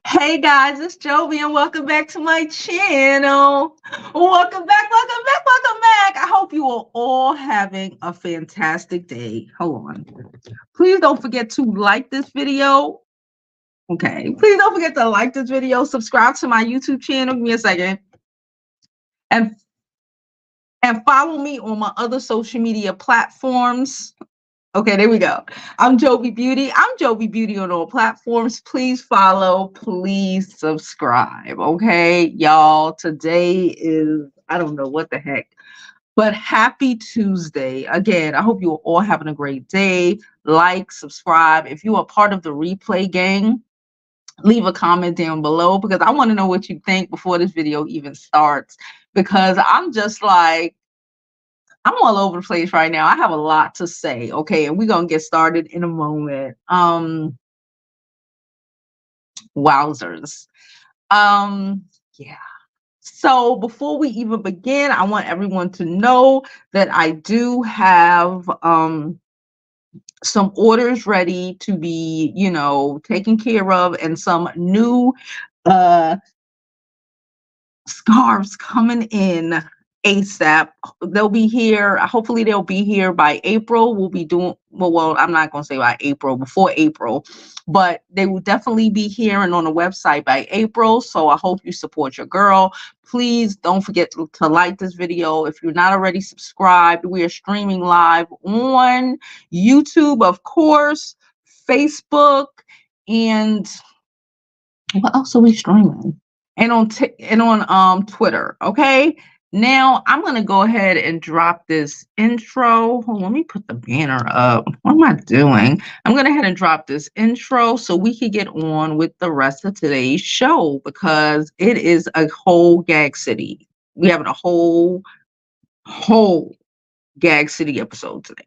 Hey guys, it's Jovi and welcome back to my channel. Welcome back, welcome back, welcome back. I hope you are all having a fantastic day. Hold on. Please don't forget to like this video. Okay. Please don't forget to like this video, subscribe to my YouTube channel. Give me a second. And follow me on my other social media platforms. Okay, there we go. I'm Jovi Beauty. I'm Jovi Beauty on all platforms. Please follow, please subscribe. Okay, y'all. Today is, I don't know what the heck, but happy Tuesday. Again, I hope you're all having a great day. Like, subscribe. If you are part of the replay gang, leave a comment down below because I want to know what you think before this video even starts. Because I'm just like, I'm all over the place right now. I have a lot to say. Okay, and we're gonna get started in a moment. Wowzers. Yeah. So before we even begin, I want everyone to know that I do have some orders ready to be, taken care of, and some new scarves coming in ASAP. They'll be here. Hopefully they'll be here by April. We'll be doing, well, I'm not going to say by April, before April, but they will definitely be here and on the website by April. So I hope you support your girl. Please don't forget to like this video. If you're not already subscribed, we are streaming live on YouTube, of course, Facebook, and what else are we streaming? And on Twitter. Okay, now I'm gonna go ahead and drop this intro. Hold on, let me put the banner up. What am I doing? I'm gonna head and drop this intro so we can get on with the rest of today's show, because it is a whole gag city. We having a whole gag city episode today.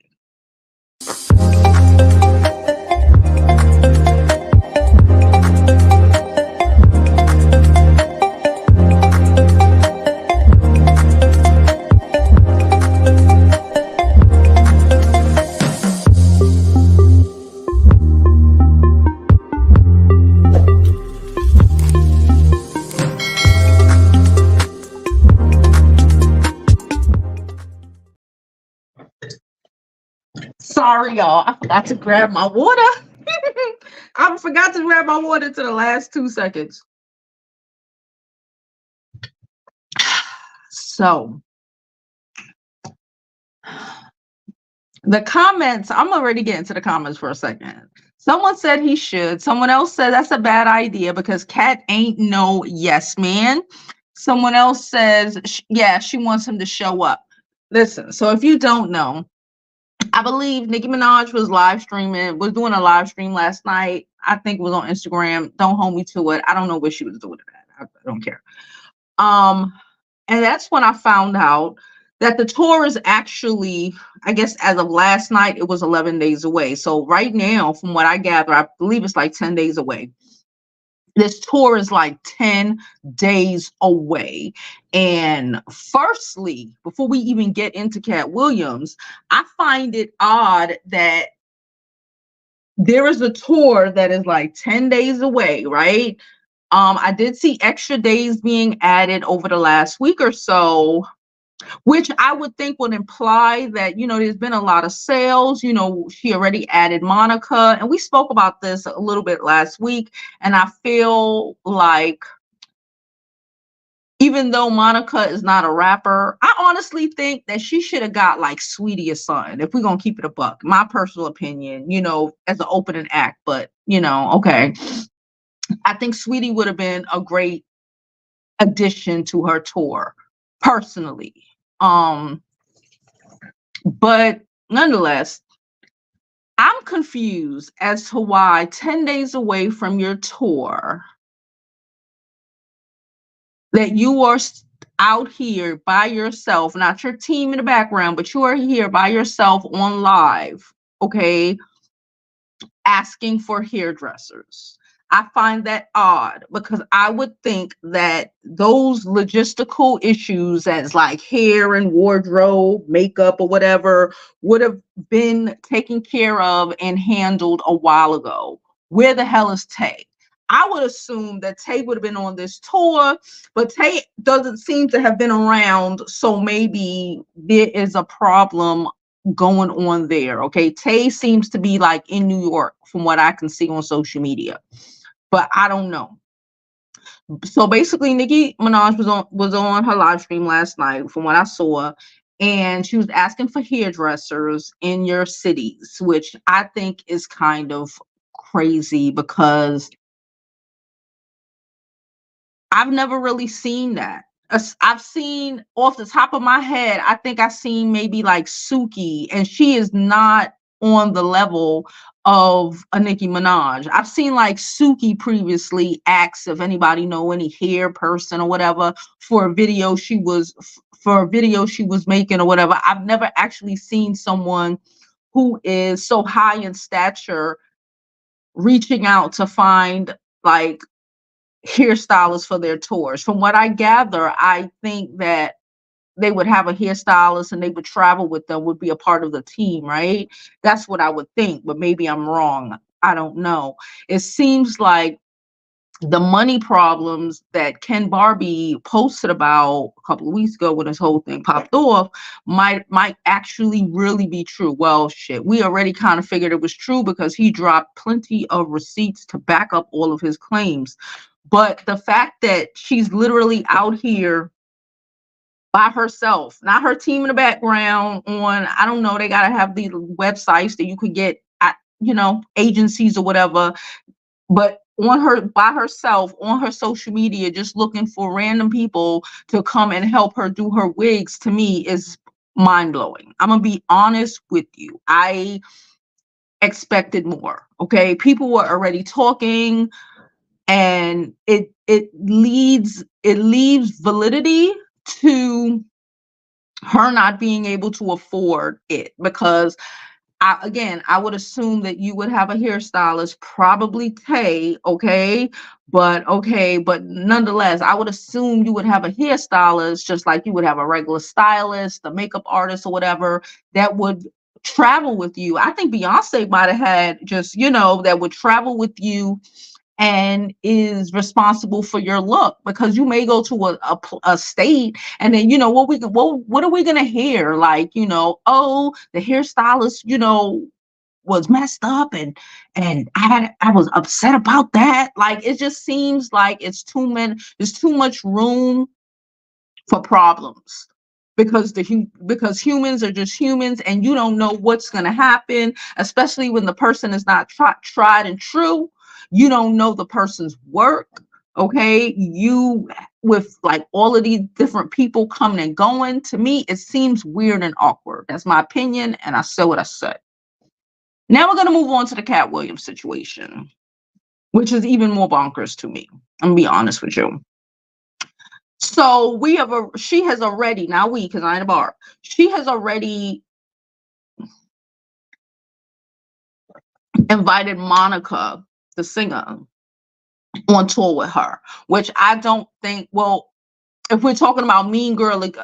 Sorry, y'all. I forgot to grab my water. I forgot to grab my water to the last 2 seconds. So, the comments, I'm already getting to the comments for a second. Someone said he should. Someone else said that's a bad idea because Katt ain't no yes man. Someone else says, yeah, she wants him to show up. Listen, so if you don't know, I believe Nicki Minaj was doing a live stream last night. I think it was on Instagram. Don't hold me to it. I don't know what she was doing at. I don't care. And that's when I found out that the tour is actually, I guess as of last night, it was 11 days away. So right now, from what I gather, I believe it's like 10 days away. This tour is like 10 days away. And firstly, before we even get into Katt Williams, I find it odd that there is a tour that is like 10 days away, right? I did see extra days being added over the last week or so, which I would think would imply that, there's been a lot of sales. She already added Monica, and we spoke about this a little bit last week. And I feel like, even though Monica is not a rapper, I honestly think that she should have got like Sweetie or something, if we're going to keep it a buck. My personal opinion, as an opening act, but, okay. I think Sweetie would have been a great addition to her tour, personally. But nonetheless, I'm confused as to why 10 days away from your tour that you are out here by yourself, not your team in the background, but you are here by yourself on live, okay, asking for hairdressers. I find that odd because I would think that those logistical issues as like hair and wardrobe, makeup or whatever would have been taken care of and handled a while ago. Where the hell is Tay? I would assume that Tay would have been on this tour, but Tay doesn't seem to have been around, so maybe there is a problem going on there. Okay, Tay seems to be like in New York from what I can see on social media, but I don't know. So basically, Nicki Minaj was on her live stream last night, from what I saw, and she was asking for hairdressers in your cities, which I think is kind of crazy because I've never really seen that. I've seen off the top of my head, I think I've seen maybe like Suki, and she is not on the level of a Nicki Minaj. I've seen like Suki previously ask if anybody know any hair person or whatever for a video she was making or whatever. I've never actually seen someone who is so high in stature reaching out to find like hairstylists for their tours. From what I gather, I think that they would have a hairstylist and they would travel with them, would be a part of the team, right? That's what I would think, but maybe I'm wrong. I don't know. It seems like the money problems that Ken Barbie posted about a couple of weeks ago when this whole thing popped off might actually really be true. Well, shit, we already kind of figured it was true because he dropped plenty of receipts to back up all of his claims. But the fact that she's literally out here by herself, not her team in the background on, I don't know, they got to have these websites that you could get at, agencies or whatever, but on her by herself on her social media, just looking for random people to come and help her do her wigs, to me is mind-blowing. I'm gonna be honest with you. I expected more. Okay, people were already talking, and it leaves validity to her not being able to afford it, because I would assume that you would have a hairstylist, probably Tay, okay? But nonetheless, I would assume you would have a hairstylist just like you would have a regular stylist, a makeup artist or whatever that would travel with you. I think Beyonce might have had just, that would travel with you and is responsible for your look, because you may go to a state and then what are we gonna hear, like, oh, the hairstylist was messed up, and I was upset about that. Like, it just seems like there's too much room for problems, because because humans are just humans, and you don't know what's going to happen, especially when the person is not tried and true. You don't know the person's work. Okay, you with like all of these different people coming and going, to me it seems weird and awkward. That's my opinion, and I said what I said. Now we're going to move on to the Katt Williams situation, which is even more bonkers to me. I'm gonna be honest with you. So she has already, not we, because I ain't a Barb, she has already invited Monica, the singer, on tour with her, which I don't think, well, if we're talking about mean girl, because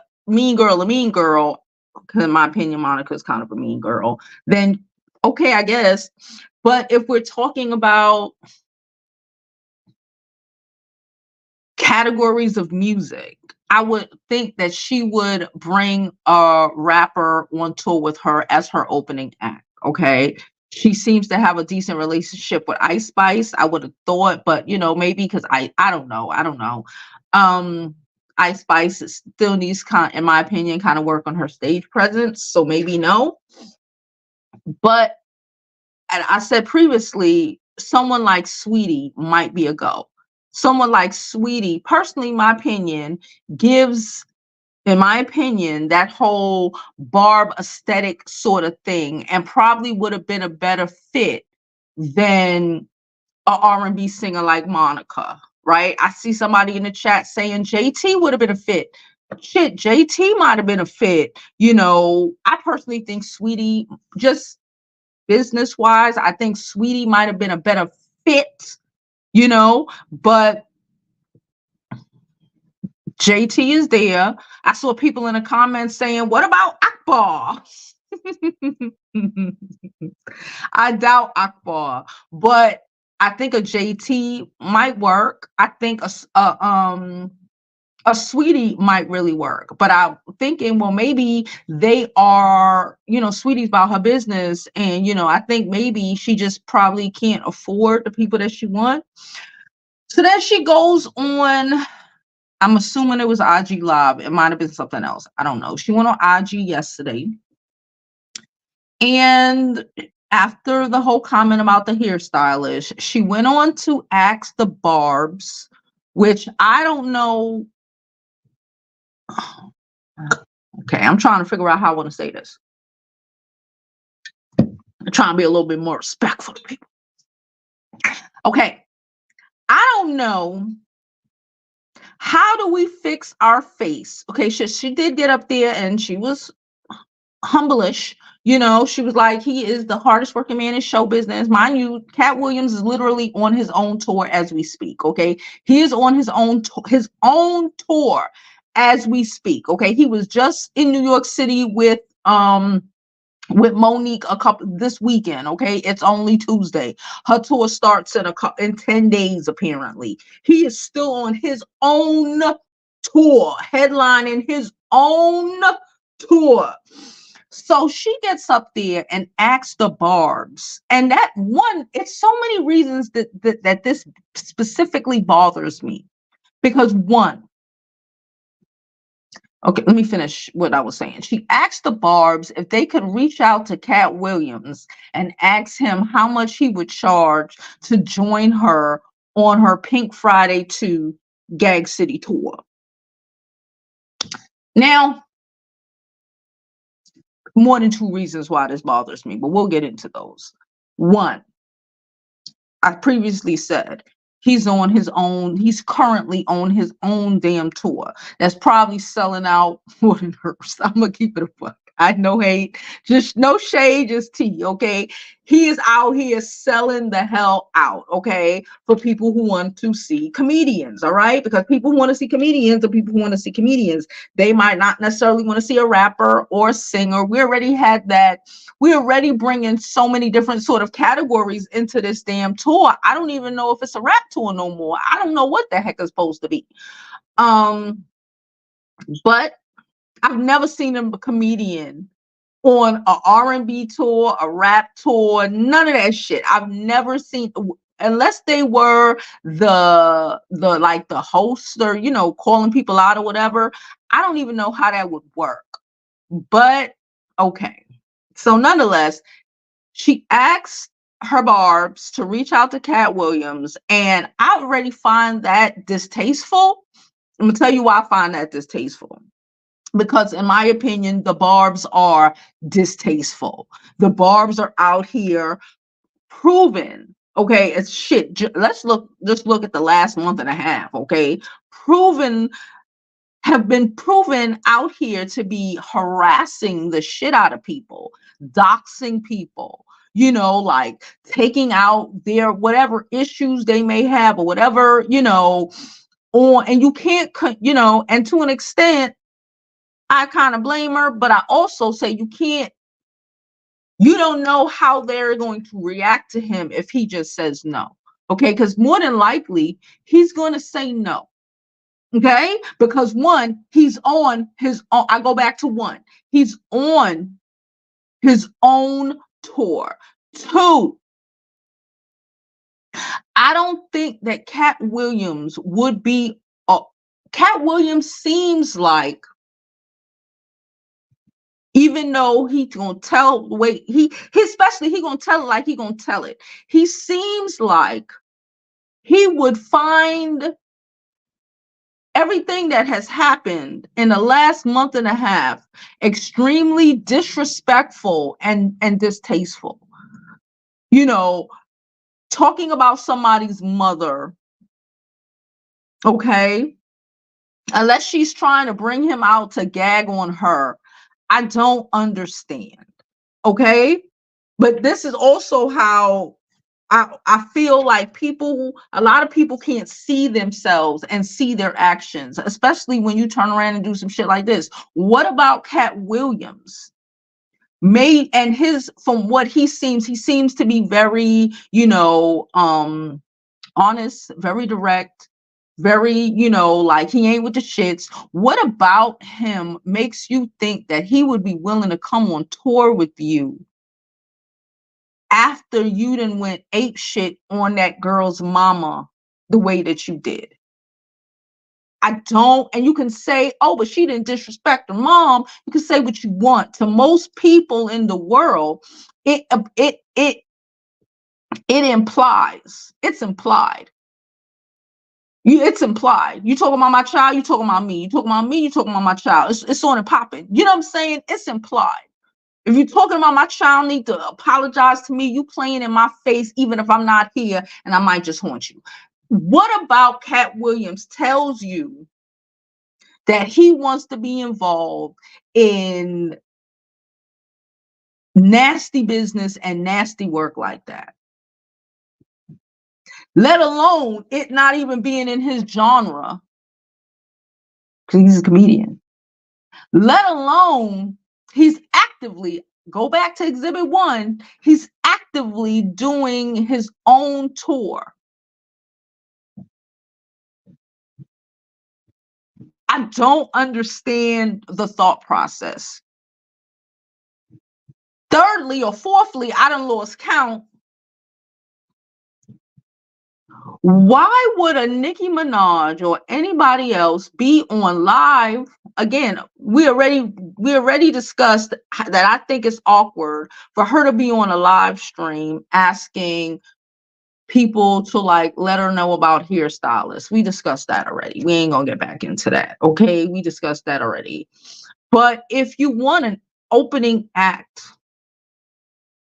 in my opinion, Monica is kind of a mean girl, then okay, I guess. But if we're talking about categories of music, I would think that she would bring a rapper on tour with her as her opening act. Okay. She seems to have a decent relationship with Ice Spice, I would have thought, but maybe because I don't know. Ice Spice still needs, in my opinion, kind of work on her stage presence. So maybe no. But and I said previously, someone like Sweetie might be a go. Someone like Sweetie, personally, my opinion, gives, in my opinion, that whole Barb aesthetic sort of thing, and probably would have been a better fit than a R&B singer like Monica, right? I see somebody in the chat saying JT would have been a fit. Shit, JT might have been a fit. I personally think Sweetie, just business wise, I think Sweetie might have been a better fit, but JT is there. I saw people in the comments saying, what about Akbar? I doubt Akbar, but I think a JT might work. I think a Sweetie might really work, but I'm thinking, well, maybe they are, Sweetie's about her business, and I think maybe she just probably can't afford the people that she wants. So then she goes on. I'm assuming it was IG Live. It might have been something else. I don't know. She went on IG yesterday, and after the whole comment about the hairstylist, she went on to ask the Barbz, which I don't know. Okay, I'm trying to figure out how I want to say this. I'm trying to be a little bit more respectful to people. Okay, I don't know. How do we fix our face? Okay, she did get up there and she was humblish. She was like, he is the hardest working man in show business. Mind you, Katt Williams is literally on his own tour as we speak. Okay, he is on his own tour as we speak. Okay, he was just in New York City with Monique this weekend. Okay, it's only Tuesday. Her tour starts in 10 days apparently. He is still on his own tour, headlining his own tour. So she gets up there and asks the Barbz, and that one, it's so many reasons that this specifically bothers me, because one, okay, let me finish what I was saying. She asked the Barbz if they could reach out to Katt Williams and ask him how much he would charge to join her on her Pink Friday 2 Gag City tour. Now, more than two reasons why this bothers me, but we'll get into those. One, I previously said he's currently on his own damn tour that's probably selling out more than hers. I'm gonna keep it a buck. I no hate, just no shade, just tea. Okay, he is out here selling the hell out. Okay, for people who want to see comedians. All right, because people who want to see comedians, they might not necessarily want to see a rapper or a singer. We already had that. We're already bringing so many different sort of categories into this damn tour. I don't even know if it's a rap tour no more. I don't know what the heck it's supposed to be. But I've never seen a comedian on a R&B tour, a rap tour, none of that shit. I've never seen, unless they were the host or, calling people out or whatever. I don't even know how that would work. But okay. So nonetheless, she asked her Barbz to reach out to Katt Williams, and I already find that distasteful. I'm gonna tell you why I find that distasteful. Because in my opinion, the Barbz are distasteful. The Barbz are out here proven, okay, it's shit. Just look at the last month and a half, okay? Have been proven out here to be harassing the shit out of people, doxing people, like taking out their whatever issues they may have or whatever, and you can't, and to an extent, I kind of blame her, but I also say you don't know how they're going to react to him if he just says no. Okay, because more than likely he's going to say no. Okay, because one, he's on his own. I go back to one, he's on his own tour. Two, I don't think that Katt Williams would be. Katt Williams seems like, even though he's gonna tell the way especially he gonna tell it like he gonna tell it. He seems like he would find everything that has happened in the last month and a half extremely disrespectful and distasteful. Talking about somebody's mother, okay, unless she's trying to bring him out to gag on her, I don't understand. Okay, but this is also how I feel like a lot of people can't see themselves and see their actions, especially when you turn around and do some shit like this. What about Katt Williams? made, and his, from what he seems to be very, honest, very direct, very, like he ain't with the shits. What about him makes you think that he would be willing to come on tour with you after you done went ape shit on that girl's mama the way that you did? I don't, and you can say, oh, but she didn't disrespect her mom. You can say what you want. To most people in the world, it implies, it's implied. It's implied. You talking about my child, you talking about me. You talking about me, you talking about my child. It's on and popping. You know what I'm saying? It's implied. If you're talking about my child need to apologize to me, you playing in my face, even if I'm not here, and I might just haunt you. What about Katt Williams tells you that he wants to be involved in nasty business and nasty work like that? Let alone it not even being in his genre, because he's a comedian. Let alone he's actively, go back to Exhibit 1, he's actively doing his own tour. I don't understand the thought process. Thirdly or fourthly, I done lost count. Why would a Nicki Minaj or anybody else be on live? Again, we already discussed that I think it's awkward for her to be on a live stream asking people to like let her know about hairstylists. We discussed that already. We ain't gonna get back into that. Okay, we discussed that already. But if you want an opening act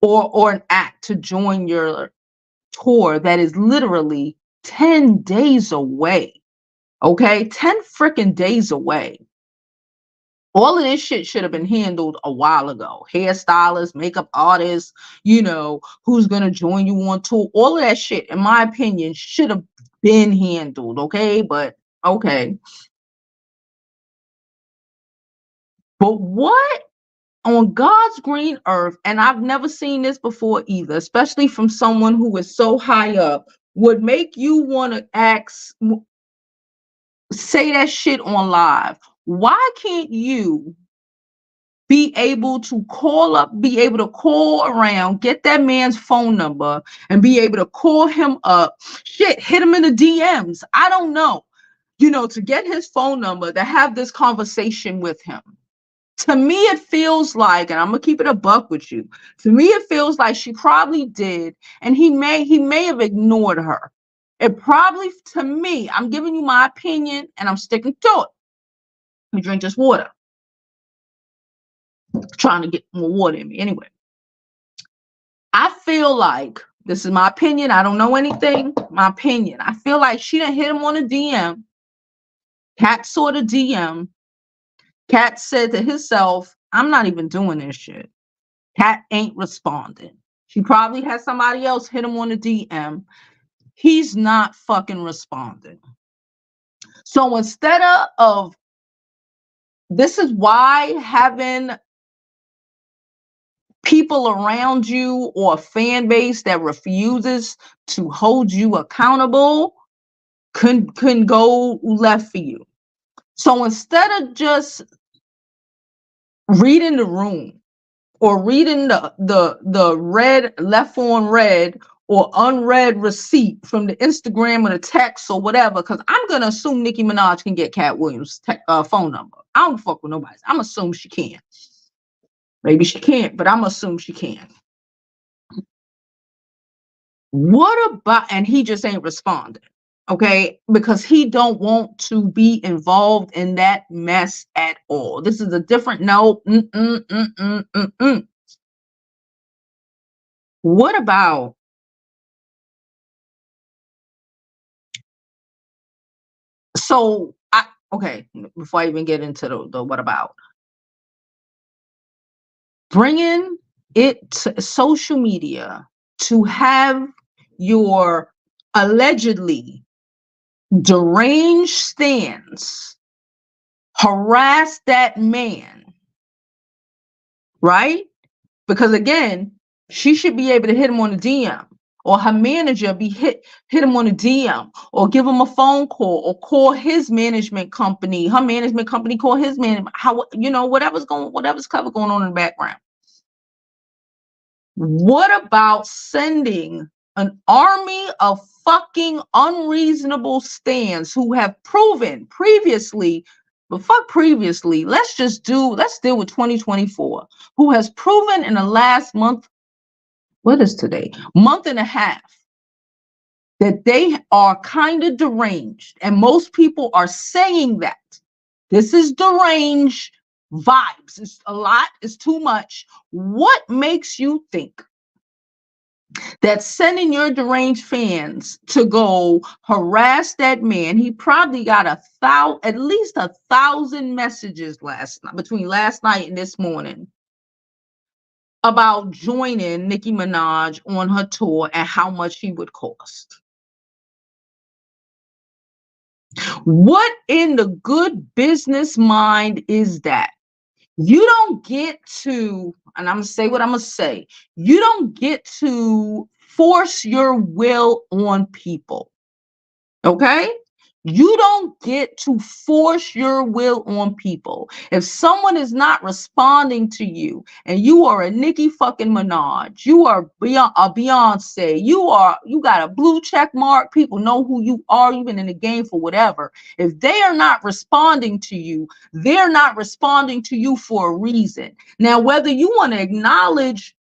or an act to join your tour that is literally 10 days away, okay, 10 freaking days away, all of this shit should have been handled a while ago. Hairstylists, makeup artists, who's gonna join you on tour, all of that shit, in my opinion, should have been handled. Okay, but okay. But what on God's green earth, and I've never seen this before either, especially from someone who is so high up, would make you want to say that shit on live? Why can't you be able to call around, get that man's phone number, and be able to call him up, shit, hit him in the DMs, I don't know, to get his phone number, to have this conversation with him? To me, it feels like, and I'm gonna keep it a buck with you, to me, it feels like she probably did, and he may have ignored her. It probably, to me, I'm giving you my opinion, and I'm sticking to it. You drink this water. Trying to get more water in me. Anyway, I feel like, this is my opinion, I don't know anything, my opinion, I feel like she done hit him on a DM. Katt saw the DM. Katt said to himself, I'm not even doing this shit. Katt ain't responding. She probably had somebody else hit him on the DM. He's not fucking responding. So instead of, this is why having people around you or a fan base that refuses to hold you accountable can go left for you. So instead of just reading the room or reading the red left on red or unread receipt from the Instagram or the text or whatever, because I'm gonna assume Nicki Minaj can get Katt Williams' phone number. I don't fuck with nobody. I'm assuming she can. Maybe she can't, but I'm assuming she can. What about, and he just ain't responding, okay? Because he don't want to be involved in that mess at all. This is a different no. What about, so okay, before I even get into the what about, bringing it to social media to have your allegedly deranged stance harass that man, right? Because again, she should be able to hit him on the DM, or her manager hit him on the DM, or give him a phone call, or call his management company. Her management company call his management. How, you know, whatever's cover going on in the background. What about sending an army of fucking unreasonable stands who have proven previously, but fuck previously, let's deal with 2024, who has proven in the last month, what is today? Month and a half, that they are kind of deranged. And most people are saying that. This is deranged vibes. It's a lot, it's too much. What makes you think that sending your deranged fans to go harass that man? He probably got at least 1,000 messages between last night and this morning about joining Nicki Minaj on her tour and how much he would cost. What in the good business mind is that? You don't get to, and I'm going to say what I'm going to say, you don't get to force your will on people. Okay? You don't get to force your will on people. If someone is not responding to you, and you are a Nicki fucking Minaj, you are a Beyonce, you got a blue check mark, people know who you are, you've been in the game for whatever. If they are not responding to you, they're not responding to you for a reason. Now, whether you want to acknowledge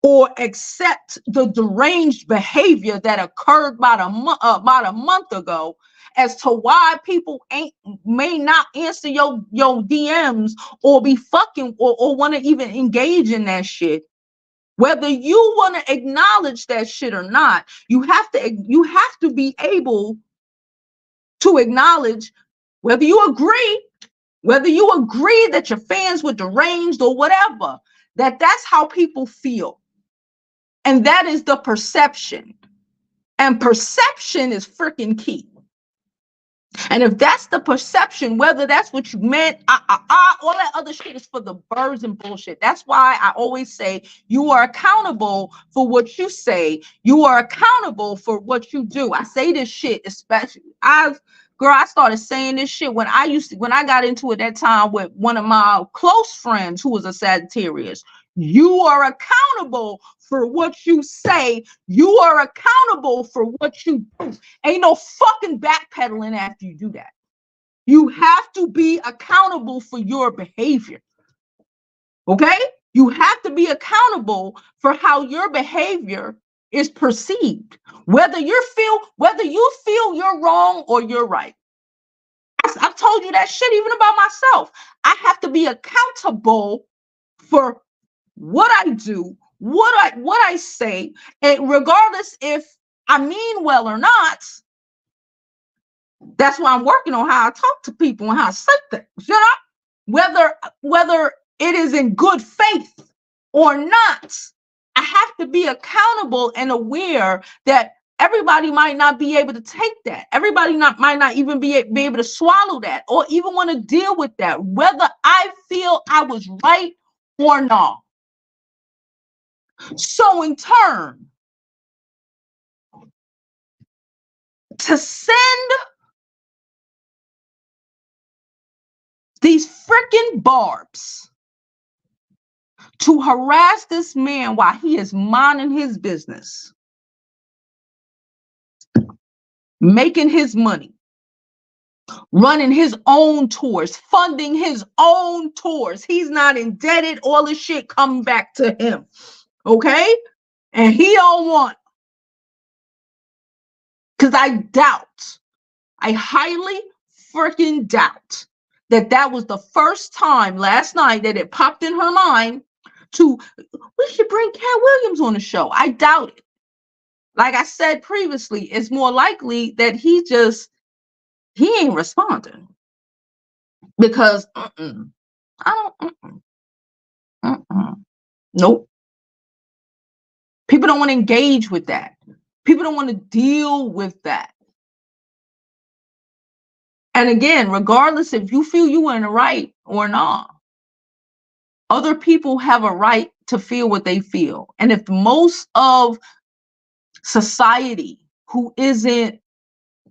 or accept the deranged behavior that occurred about a month ago as to why people may not answer your DMs or be fucking or want to even engage in that shit. Whether you want to acknowledge that shit or not, you have to be able to acknowledge whether you agree that your fans were deranged or whatever, that's how people feel. And that is the perception. And perception is freaking key. And if that's the perception, whether that's what you meant, all that other shit is for the birds and bullshit. That's why I always say you are accountable for what you say. You are accountable for what you do. I say this shit, especially I started saying this shit when I got into it that time with one of my close friends who was a Sagittarius. You are accountable for what you say. You are accountable for what you do. Ain't no fucking backpedaling after you do that. You have to be accountable for your behavior. Okay? You have to be accountable for how your behavior is perceived. Whether you feel you're wrong or you're right. I've told you that shit even about myself. I have to be accountable for what I do, what I say, and regardless if I mean well or not. That's why I'm working on how I talk to people and how I say things, you know, whether it is in good faith or not. I have to be accountable and aware that everybody might not be able to take that. Everybody might not even be able to swallow that or even want to deal with that, whether I feel I was right or not. So in turn, to send these freaking Barbz to harass this man while he is minding his business, making his money, running his own tours, funding his own tours. He's not indebted. All the shit coming back to him. Okay? And he don't want. Because I highly freaking doubt that was the first time last night that it popped in her mind we should bring Katt Williams on the show. I doubt it. Like I said previously, it's more likely that he ain't responding. Because nope. People don't want to engage with that. People don't want to deal with that. And again, regardless if you feel you were in the right or not, Other people have a right to feel what they feel. And if most of society who isn't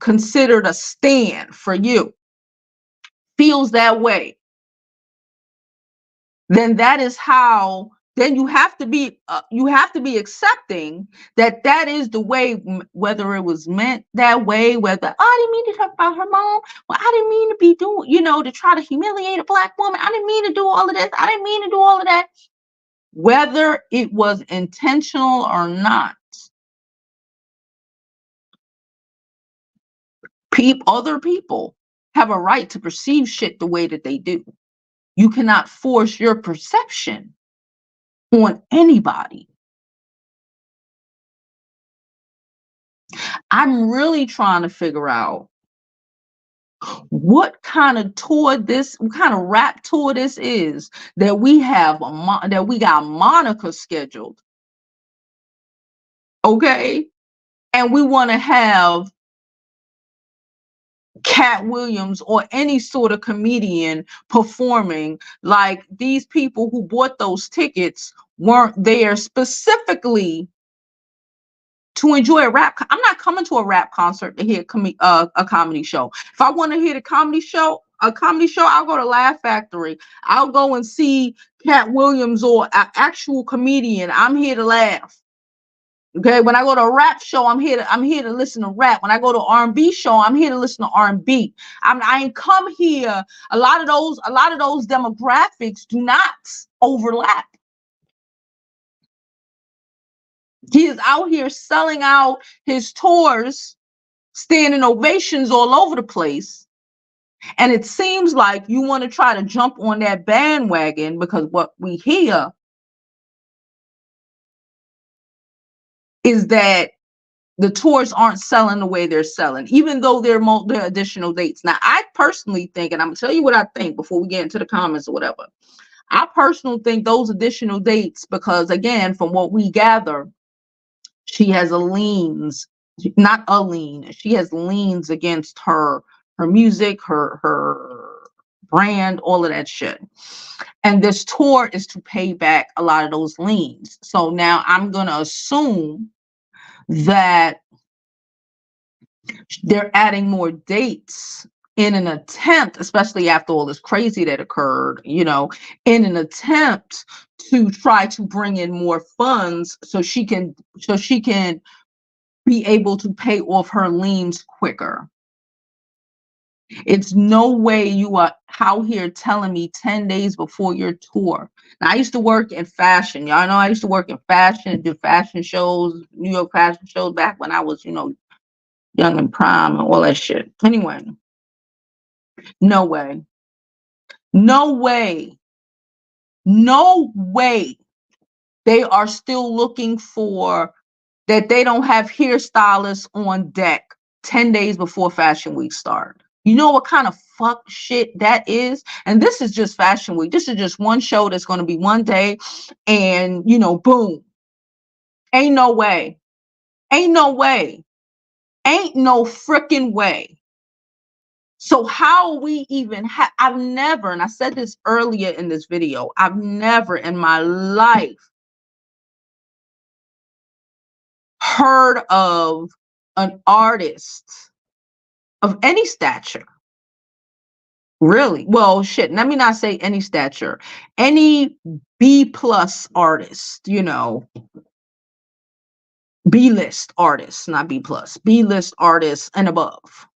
considered a stand for you feels that way, then that is how, then you have to be accepting that that is the way, whether it was meant that way, whether, oh, I didn't mean to talk about her mom, well, I didn't mean to be doing, to try to humiliate a Black woman, I didn't mean to do all of this, I didn't mean to do all of that. Whether it was intentional or not, other people have a right to perceive shit the way that they do. You cannot force your perception on anybody. I'm really trying to figure out what kind of rap tour this is that we have that we got Monica scheduled, okay, and we want to have Katt Williams or any sort of comedian performing. Like, these people who bought those tickets weren't there specifically to enjoy a rap. I'm not coming to a rap concert to hear a comedy show. If I want to hear a comedy show, I'll go to Laugh Factory. I'll go and see Katt Williams or an actual comedian. I'm here to laugh. Okay, when I go to a rap show, I'm here to listen to rap. When I go to R&B show, I'm here to listen to R&B. I ain't come here. A lot of those demographics do not overlap. He is out here selling out his tours, standing ovations all over the place. And it seems like you want to try to jump on that bandwagon, because what we hear is that the tours aren't selling the way they're selling, even though there are additional dates. Now, I personally think, and I'm going to tell you what I think before we get into the comments or whatever. I personally think those additional dates, because again, from what we gather, she has she has liens against her music, her brand, all of that shit. And this tour is to pay back a lot of those liens. So now I'm going to assume that they're adding more dates in an attempt, especially after all this crazy that occurred, in an attempt to try to bring in more funds so she can be able to pay off her liens quicker. It's no way you are out here telling me 10 days before your tour. Now, I used to work in fashion. Y'all know I used to work in fashion, do fashion shows, New York fashion shows back when I was, young and prime and all that shit. Anyway, no way. No way. No way. They are still looking for that. They don't have hairstylists on deck 10 days before Fashion Week start. You know what kind of fuck shit that is? And this is just Fashion Week. This is just one show that's going to be one day, and boom. Ain't no way. Ain't no way. Ain't no freaking way. So how we even I've never, and I said this earlier in this video, I've never in my life heard of an artist of any stature. Really? Well, shit, let me not say any stature. Any B+ artist, B-list artists, not B+, B-list artists and above.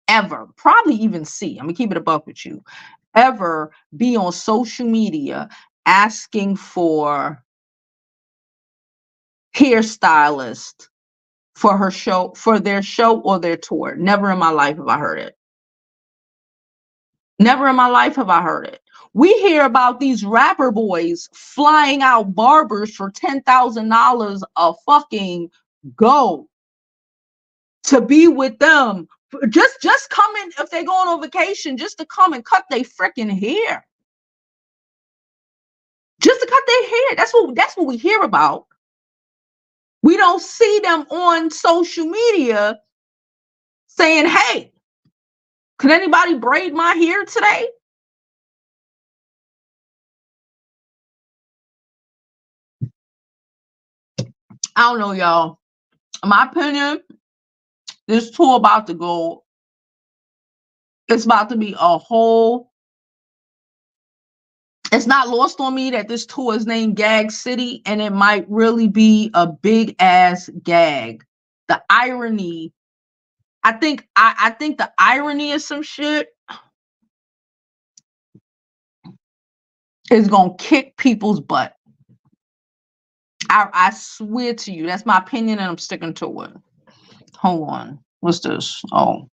Ever, probably even C, I'm gonna keep it a buck with you, ever be on social media asking for hairstylist for her show, for their show or their tour. Never in my life have I heard it. Never in my life have I heard it. We hear about these rapper boys flying out barbers for $10,000 a fucking go to be with them. Just coming, if they going on vacation, just to come and cut their freaking hair. Just to cut their hair. That's what we hear about. We don't see them on social media saying, hey, can anybody braid my hair today? I don't know, y'all. In my opinion, this tour about to go, it's about to be a whole, it's not lost on me that this tour is named Gag City, and it might really be a big ass gag. The irony, I think the irony of some shit is gonna kick people's butt. I swear to you, that's my opinion, and I'm sticking to it. Hold on, what's this? Oh,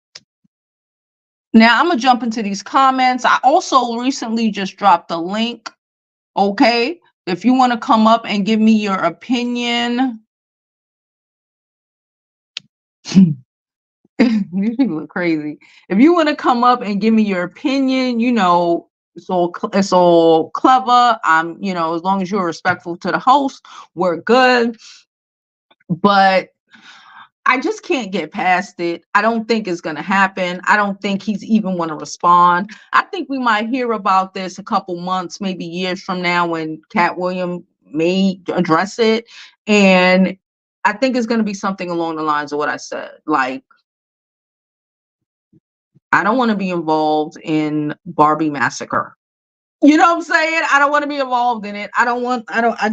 now I'm gonna jump into these comments. I also recently just dropped a link. Okay, if you want to come up and give me your opinion. These people look crazy. If you want to come up and give me your opinion, you know, it's all clever. You know, as long as you're respectful to the host, we're good. But I just can't get past it. I don't think it's gonna happen. I don't think he's even want to respond. I think we might hear about this a couple months, maybe years from now, when Katt Williams may address it. And I think it's gonna be something along the lines of what I said, like, I don't want to be involved in Barbie massacre. You know what I'm saying? I don't want to be involved in it. I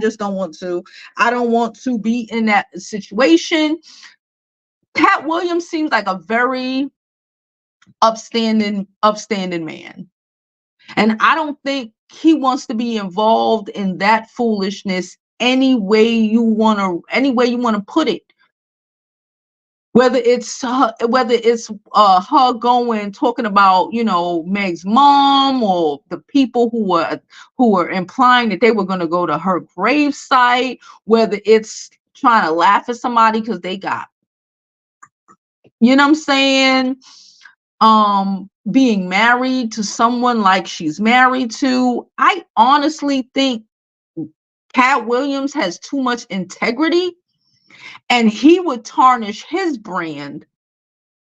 just don't want to. I don't want to be in that situation. Katt Williams seems like a very upstanding man. And I don't think he wants to be involved in that foolishness any way you want to put it. Whether it's her going talking about, you know, Meg's mom, or the people who were implying that they were going to go to her grave site, whether it's trying to laugh at somebody because they got, you know what I'm saying, being married to someone like she's married to. I honestly think Katt Williams has too much integrity, and he would tarnish his brand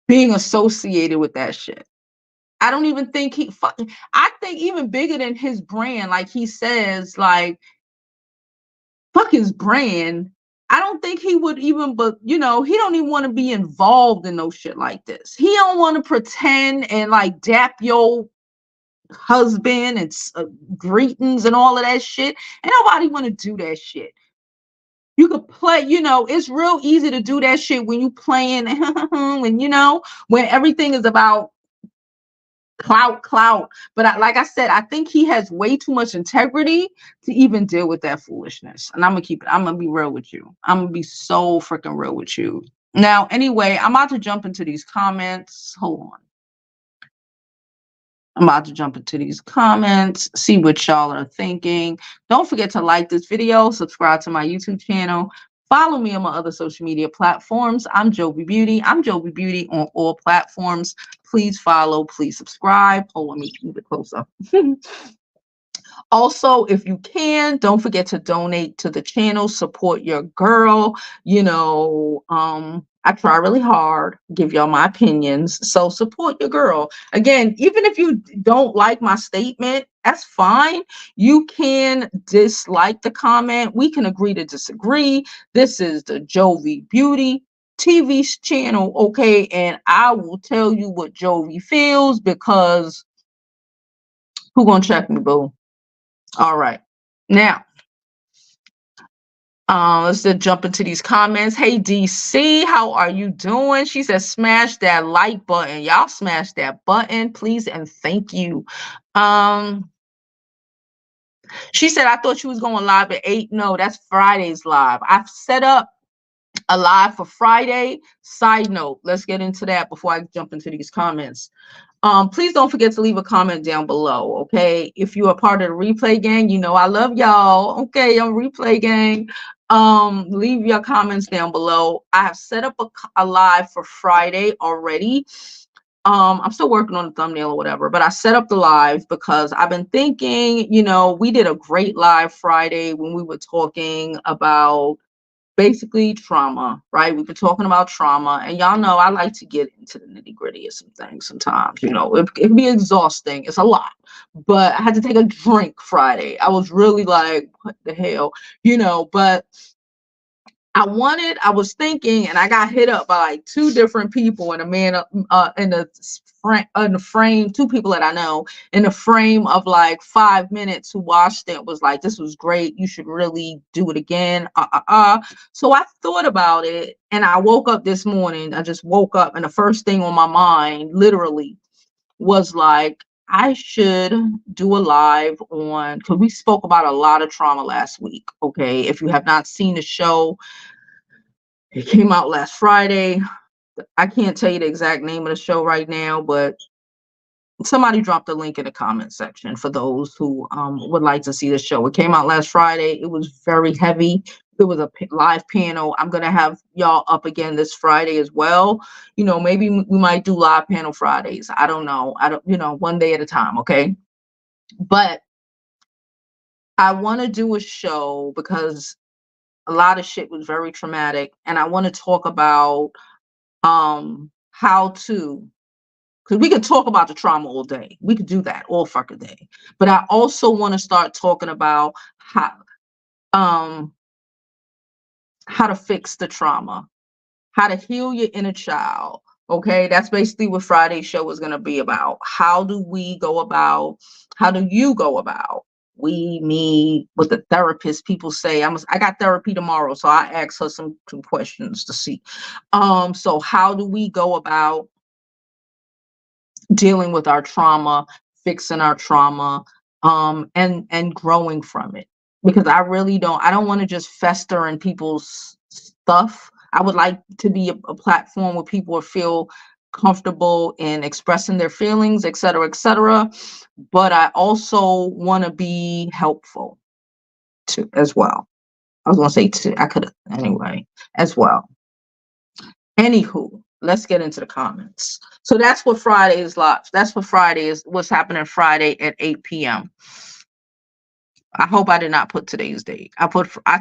being associated with that shit. I don't even think I think even bigger than his brand, like he says, like, fuck his brand. I don't think he would even, but you know, he don't even want to be involved in no shit like this. He don't want to pretend and like dap your husband and greetings and all of that shit. And nobody want to do that shit. You could play, you know, it's real easy to do that shit when you playing when, you know, when everything is about clout. But like I said, I think he has way too much integrity to even deal with that foolishness. And I'm gonna be real with you. I'm gonna be so freaking real with you. Now, anyway, I'm about to jump into these comments. Hold on. I'm about to jump into these comments, see what y'all are thinking. Don't forget to like this video, subscribe to my YouTube channel, follow me on my other social media platforms. I'm Jovi Beauty. I'm Jovi Beauty on all platforms. Please follow, please subscribe. Hold on, let me move it closer. Also, if you can, don't forget to donate to the channel, support your girl. You know, I try really hard, give y'all my opinions. So support your girl. Again, even if you don't like my statement, that's fine. You can dislike the comment. We can agree to disagree. This is the Jovi Beauty TV channel, okay? And I will tell you what Jovi feels, because who gonna check me, boo? All right. Now, let's just jump into these comments. Hey, DC, how are you doing? She says, smash that like button. Y'all smash that button, please, and thank you. She said, I thought you was going live at 8. No, that's Friday's live. I've set up a live for Friday. Side note, let's get into that before I jump into these comments. Please don't forget to leave a comment down below, okay? If you are part of the replay gang, you know I love y'all. Okay, I'm replay gang. Leave your comments down below. I have set up a live for Friday already. I'm still working on the thumbnail or whatever, but I set up the live because I've been thinking, you know, we did a great live Friday when we were talking about basically trauma, right? We've been talking about trauma, and y'all know I like to get into the nitty-gritty of some things sometimes. You know, it can be exhausting. It's a lot. But I had to take a drink Friday. I was really like, what the hell? You know, but I was thinking, and I got hit up by like two different people and a man in the frame, two people that I know in the frame of like 5 minutes who watched it was like, this was great. You should really do it again. So I thought about it and I woke up this morning. I just woke up and the first thing on my mind literally was like, I should do a live on, because we spoke about a lot of trauma last week. Okay. If you have not seen the show, it came out last Friday. I can't tell you the exact name of the show right now, but somebody dropped the link in the comment section for those who would like to see the show. It came out last Friday. It was very heavy. It was a live panel. I'm going to have y'all up again this Friday as well. You know, maybe we might do live panel Fridays. I don't know. One day at a time. Okay. But I want to do a show because a lot of shit was very traumatic. And I want to talk about how to, because we could talk about the trauma all day. We could do that all fucking day. But I also want to start talking about how to fix the trauma, how to heal your inner child. Okay, that's basically what Friday's show is going to be about. How do you go about, me, what the therapist people say. I got therapy tomorrow, so I asked her some questions to see. So how do we go about dealing with our trauma, fixing our trauma, and growing from it? Because I don't want to just fester in people's stuff. I would like to be a platform where people feel comfortable in expressing their feelings, et cetera, et cetera. But I also want to be helpful too, as well. I was going to say too, I could anyway, as well. Anywho, let's get into the comments. So that's what Friday is live. That's what Friday is. What's happening Friday at 8 p.m. I hope I did not put today's date. I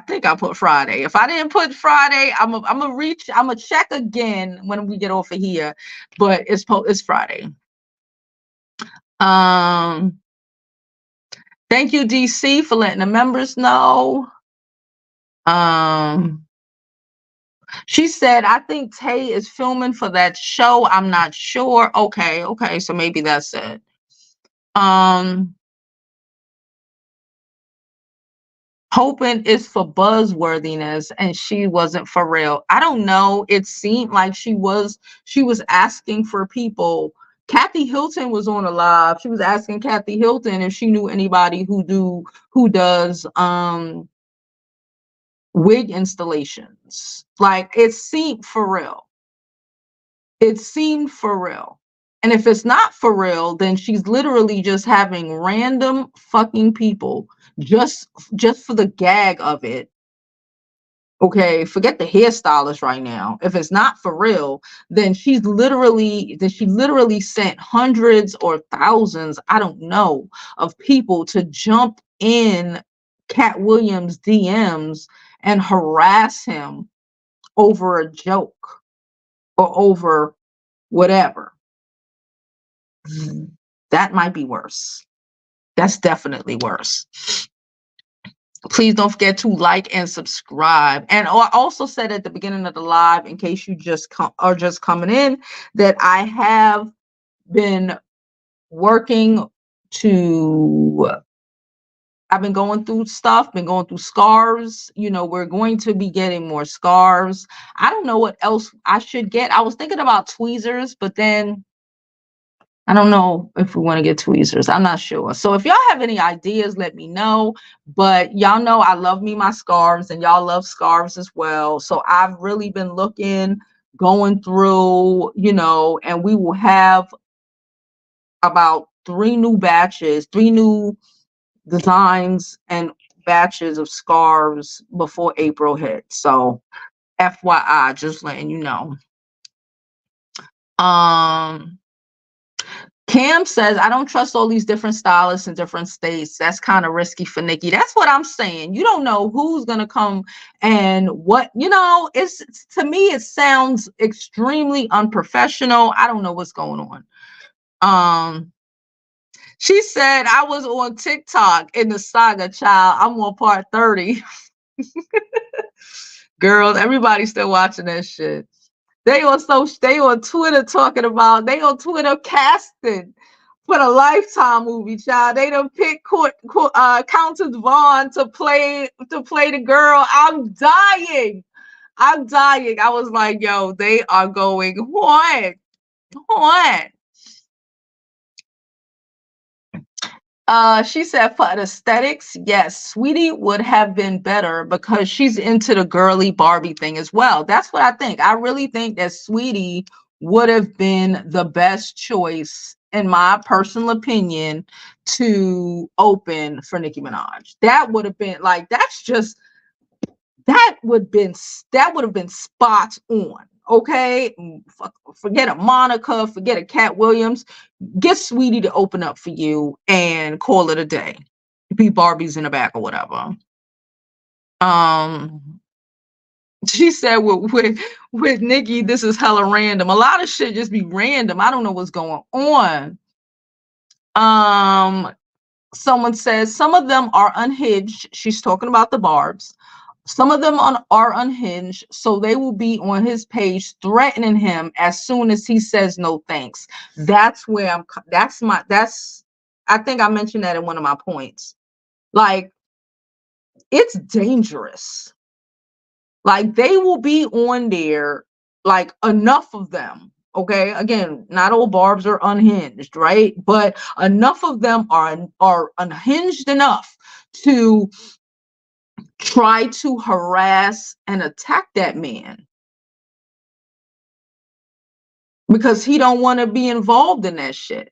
think I put Friday. If I didn't put Friday, I'm gonna check again when we get off of here. But it's Friday. Thank you, DC, for letting the members know. She said, I think Tay is filming for that show. I'm not sure. Okay. So maybe that's it. Hoping is for buzzworthiness and she wasn't for real. I don't know. It seemed like she was asking for people. Kathy Hilton was on a live. She was asking Kathy Hilton if she knew anybody who does wig installations. Like, it seemed for real. And if it's not for real, then she's literally just having random fucking people just for the gag of it. Okay, forget the hairstylist right now. If it's not for real, then she literally sent hundreds or thousands, I don't know, of people to jump in Katt Williams' DMs and harass him over a joke or over whatever. That might be worse. That's definitely worse. Please don't forget to like and subscribe. And I also said at the beginning of the live, in case you are just coming in, that I have been I've been going through scarves. You know, we're going to be getting more scarves. I don't know what else I should get. I was thinking about tweezers, but then I don't know if we want to get tweezers. I'm not sure. So if y'all have any ideas, let me know. But y'all know I love me my scarves and y'all love scarves as well. So I've really been going through, and we will have about 3 new designs and batches of scarves before April hits. So FYI, just letting you know. Cam says, I don't trust all these different stylists in different states. That's kind of risky for Nicki. That's what I'm saying. You don't know who's going to come and what, to me, it sounds extremely unprofessional. I don't know what's going on. She said, I was on TikTok in the saga, child. I'm on part 30. Girls, everybody's still watching that shit. They on Twitter talking about they on Twitter casting for the Lifetime movie, child. They done picked Countess Vaughn to play the girl. I'm dying. I'm dying. I was like, yo, they are going what? What? She said for aesthetics, yes, Sweetie would have been better because she's into the girly Barbie thing as well. That's what I think. I really think that Sweetie would have been the best choice, in my personal opinion, to open for Nicki Minaj. That would have been like, that would have been spot on. Okay, forget a Monica, forget a Katt Williams. Get Sweetie to open up for you and call it a day. Be Barbie's in the back or whatever. She said with Nicki, this is hella random. A lot of shit just be random. I don't know what's going on. Someone says some of them are unhinged. She's talking about the Barbz. Some of them are unhinged, so they will be on his page threatening him as soon as he says no thanks. That's where I think I mentioned that in one of my points. Like, it's dangerous. Like, they will be on there, like, enough of them. Okay, again, not all Barbz are unhinged, right? But enough of them are unhinged enough to try to harass and attack that man because he don't want to be involved in that shit.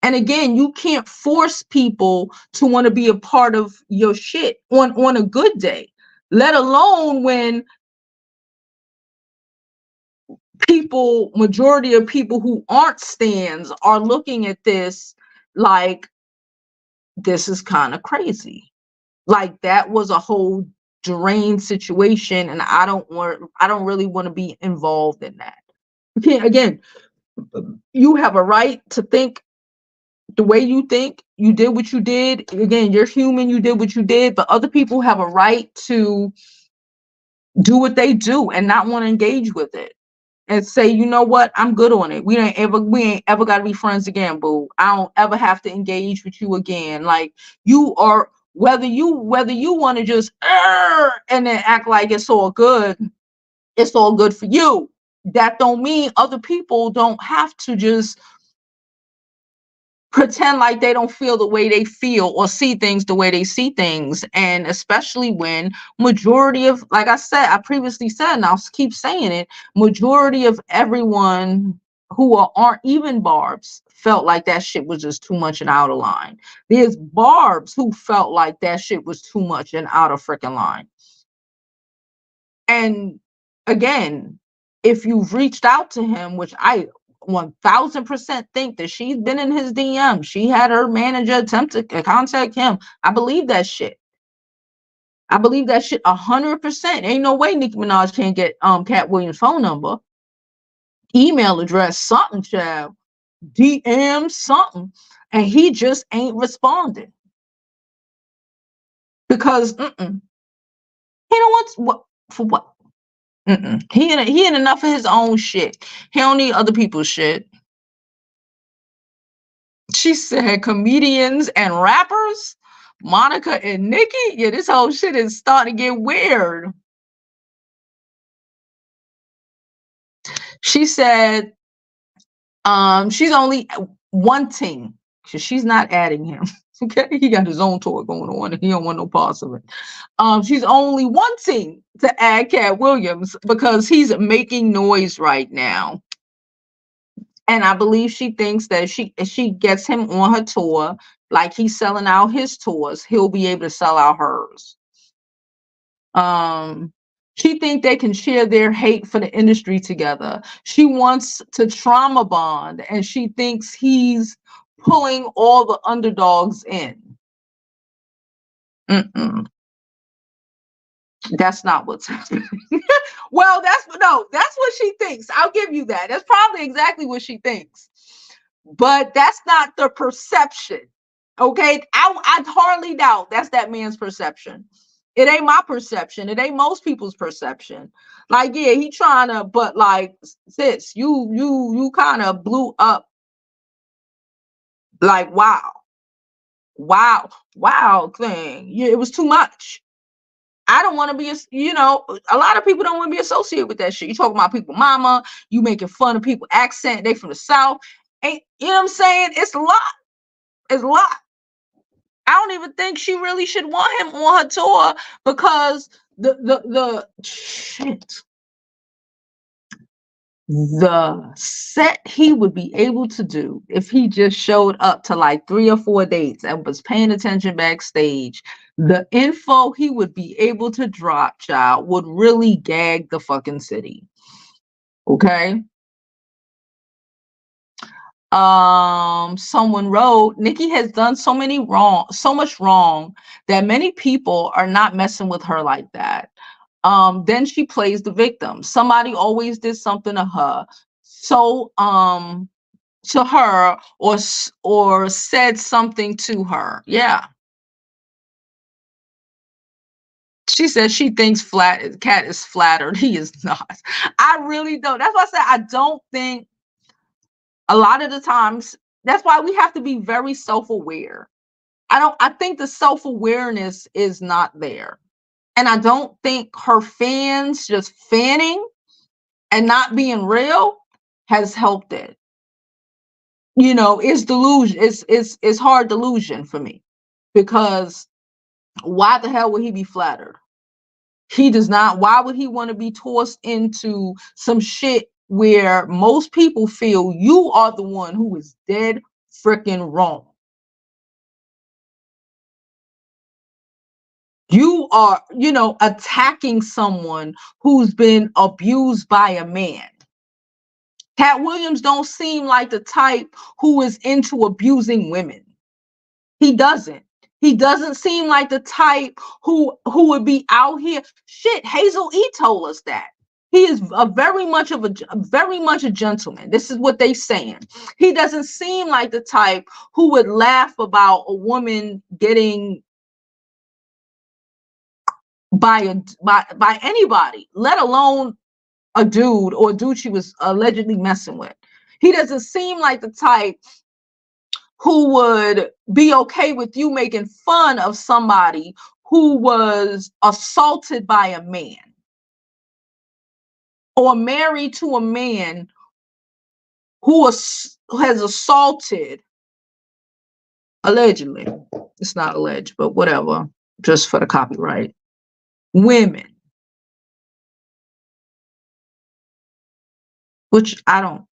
And again, you can't force people to want to be a part of your shit on a good day, let alone when majority of people who aren't stans are looking at this like, this is kind of crazy. Like, that was a whole drained situation, and I don't really want to be involved in that. You can't, again, you have a right to think the way you think. You did what you did. Again, you're human, you did what you did, but other people have a right to do what they do and not want to engage with it and say, you know what, I'm good on it. We ain't ever got to be friends again, boo. I don't ever have to engage with you again. Like, you are, whether you want to just and then act like it's all good for you. That don't mean other people don't have to just pretend like they don't feel the way they feel or see things the way they see things. And especially when majority of, like I previously said, and I'll keep saying it, majority of everyone who aren't even Barbz felt like that shit was just too much and out of line. There's Barbz who felt like that shit was too much and out of freaking line. And again, if you've reached out to him, which I 1000% think that she's been in his DM, she had her manager attempt to contact him. I believe that shit. I believe that shit 100%. Ain't no way Nicki Minaj can't get Katt Williams' phone number, email address, something, child, DM, something, and he just ain't responding because he don't want what for what. He in enough of his own shit. He don't need other people's shit. She said comedians and rappers, Monica and Nicki. Yeah, this whole shit is starting to get weird. She said she's only wanting, because she's not adding him. Okay, he got his own tour going on and he don't want no parts of it. She's only wanting to add Katt Williams because he's making noise right now. And I believe she thinks that if she gets him on her tour, like he's selling out his tours, he'll be able to sell out hers. She thinks they can share their hate for the industry together. She wants to trauma bond, and she thinks he's pulling all the underdogs in. That's not what's happening. Well, that's what she thinks. I'll give you that. That's probably exactly what she thinks. But that's not the perception. Okay, I hardly doubt that's that man's perception. It ain't my perception. It ain't most people's perception. Like, yeah, he trying to, but like, sis, you kind of blew up. Like, wow thing. Yeah, it was too much. I don't want to be, a lot of people don't want to be associated with that shit. You talking about people, mama, you making fun of people accent, they from the South. Ain't, you know what I'm saying? It's a lot. It's a lot. I don't even think she really should want him on her tour because the shit, the set he would be able to do if he just showed up to like 3 or 4 dates and was paying attention backstage, the info he would be able to drop, child, would really gag the fucking city. Okay. Someone wrote, Nicki has done so much wrong that many people are not messing with her like that. Then she plays the victim. Somebody always did something to her. So to her or said something to her. Yeah. She says she thinks Katt is flattered. He is not. I really don't. That's why I said I don't think a lot of the times, that's why we have to be very self-aware. I think the self-awareness is not there. And I don't think her fans just fanning and not being real has helped it. It's delusion. It's hard delusion for me, because why the hell would he be flattered? He does not. Why would he want to be tossed into some shit where most people feel you are the one who is dead freaking wrong? You are, attacking someone who's been abused by a man. Katt Williams don't seem like the type who is into abusing women. He doesn't. He doesn't seem like the type who would be out here. Shit, Hazel E told us that. He is very much a gentleman. This is what they saying. He doesn't seem like the type who would laugh about a woman getting by anybody, let alone a dude or a dude she was allegedly messing with. He doesn't seem like the type who would be okay with you making fun of somebody who was assaulted by a man or married to a man who has assaulted, allegedly, it's not alleged, but whatever, just for the copyright, women. Which I don't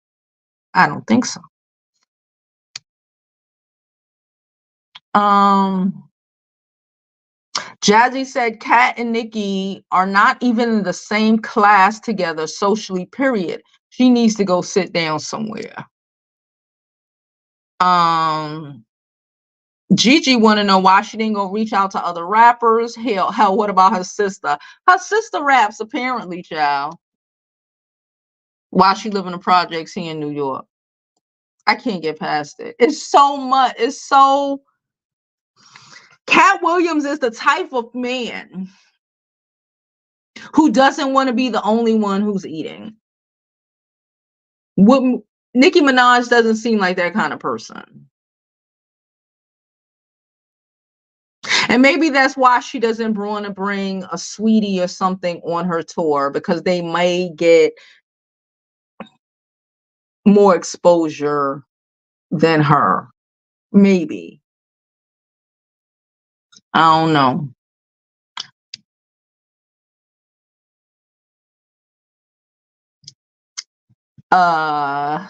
think so. Jazzy said Katt and Nicki are not even in the same class together socially, period. She needs to go sit down somewhere. Gigi want to know why she didn't go reach out to other rappers. Hell, what about her sister? Her sister raps, apparently, child. Why she live in the projects here in New York. I can't get past it. It's so much. It's so... Katt Williams is the type of man who doesn't want to be the only one who's eating. Nicki Minaj doesn't seem like that kind of person. And maybe that's why she doesn't want to bring a sweetie or something on her tour, because they may get more exposure than her. Maybe. I don't know.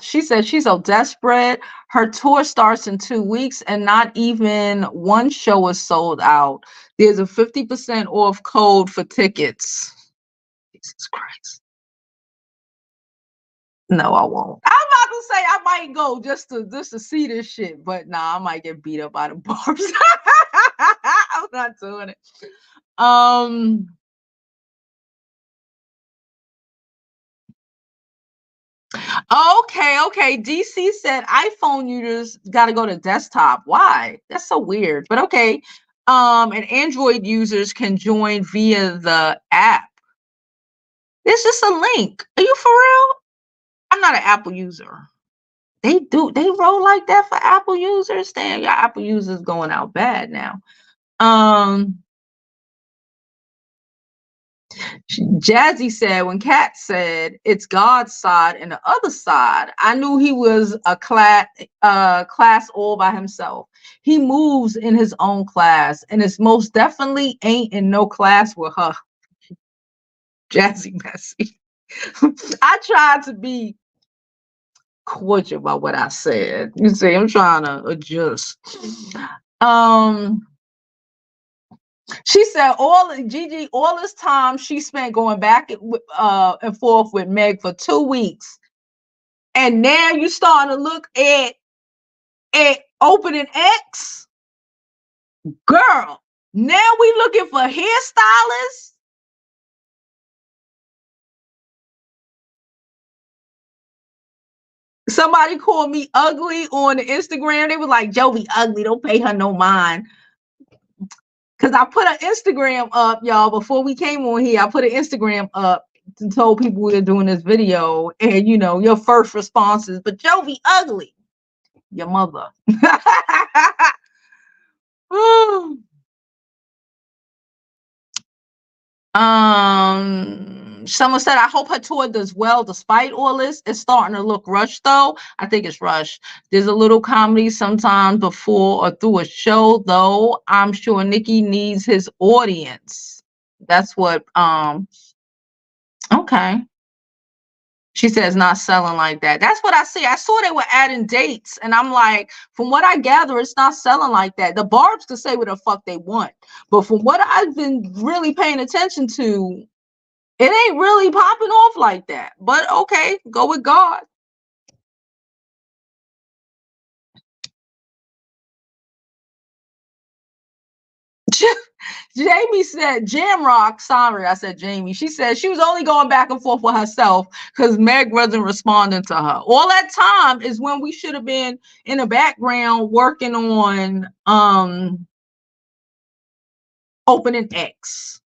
She said she's so desperate. Her tour starts in 2 weeks and not even one show is sold out. There's a 50% off code for tickets. Jesus Christ. No, I won't. I'm about to say I might go just to see this shit, but nah, I might get beat up by the Barbz. I'm not doing it. Okay. DC said iPhone users got to go to desktop. Why? That's so weird. But okay. And Android users can join via the app. It's just a link. Are you for real? I'm not an Apple user. They roll like that for Apple users. Damn, your Apple users going out bad now. Jazzy said, when Katt said it's God's side and the other side, I knew he was a class all by himself. He moves in his own class, and it's most definitely ain't in no class with her. Jazzy messy. I tried to be cordial about what I said. You see, I'm trying to adjust. She said Gigi, all this time she spent going back and forth with Meg for 2 weeks. And now you starting to look at opening X. Girl, now we looking for hairstylists. Somebody called me ugly on the Instagram. They were like, Jovi ugly, don't pay her no mind. Because I put an Instagram up, y'all, before we came on here. I put an Instagram up and told people we were doing this video. And, you know, your first response is, but Jovi ugly. Your mother. Someone said, I hope her tour does well despite all this. It's starting to look rushed, though. I think it's rushed. There's a little comedy sometimes before or through a show, though. I'm sure Nicki needs his audience. That's what okay. She says not selling like that. That's what I see. I saw they were adding dates, and I'm like, from what I gather, it's not selling like that. The Barbz can say what the fuck they want, but from what I've been really paying attention to, it ain't really popping off like that. But okay, go with God. Jamie said, Jamrock, sorry, I said Jamie. She said she was only going back and forth with herself because Meg wasn't responding to her. All that time is when we should have been in the background working on opening X.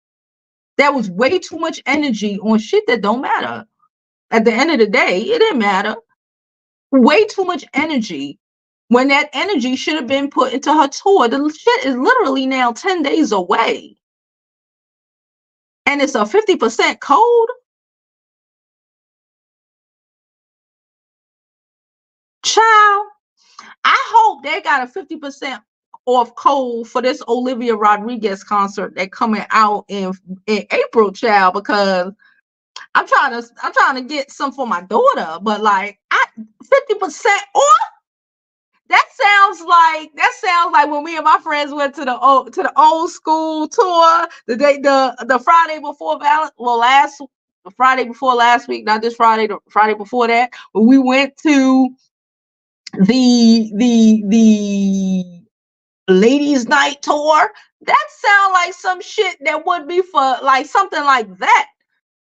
There was way too much energy on shit that don't matter. At the end of the day, it didn't matter. Way too much energy when that energy should have been put into her tour. The shit is literally now 10 days away. And it's a 50% code. Child, I hope they got a 50% off code for this Olivia Rodrigo concert that coming out in April, child, because I'm trying to get some for my daughter, but like 50% off. That sounds like when me and my friends went to the old school tour the Friday before the Friday before last week, not this Friday, the Friday before that, when we went to the ladies' night tour. That sound like some shit that would be for like something like that,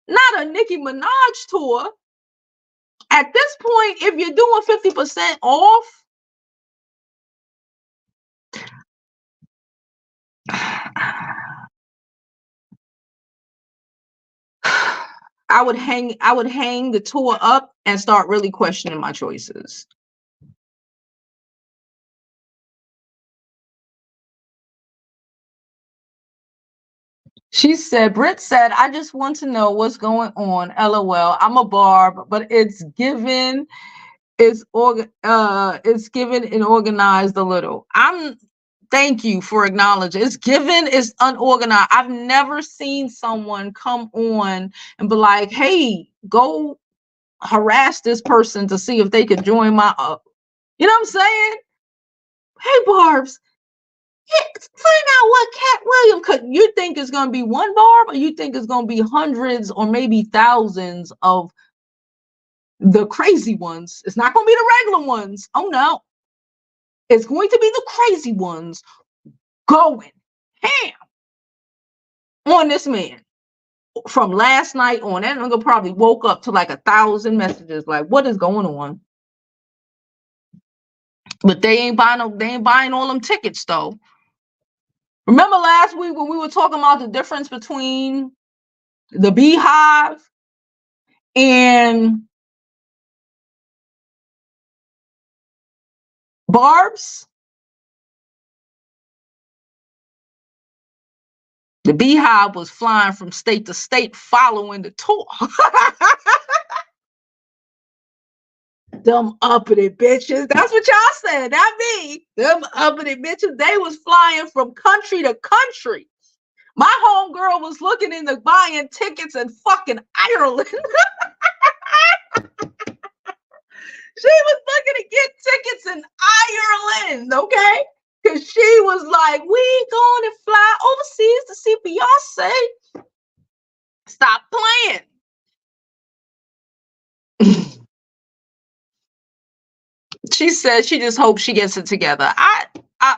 not a Nicki Minaj tour. At this point, if you're doing 50% off, I would hang the tour up and start really questioning my choices. She said, Britt said, I just want to know what's going on. LOL. I'm a Barb, but it's given and organized a little. Thank you for acknowledging. It's given, it's unorganized. I've never seen someone come on and be like, hey, go harass this person to see if they could join my you know what I'm saying? Hey, Barbz, find out what Katt Williams could. You think it's going to be one Barb, or you think it's going to be hundreds or maybe thousands of the crazy ones? It's not going to be the regular ones. Oh no, it's going to be the crazy ones going ham on this man from last night on. That nigga probably woke up to like 1,000 messages like, what is going on? But they ain't buying all them tickets though. Remember last week when we were talking about the difference between the Beehive and Barbz? The Beehive was flying from state to state following the tour. Them uppity bitches. That's what y'all said, not me. Them uppity bitches. They was flying from country to country. My homegirl was looking into buying tickets in fucking Ireland. She was looking to get tickets in Ireland, okay? Because she was like, we going to fly overseas to see Beyonce. Stop playing. She said she just hopes she gets it together. I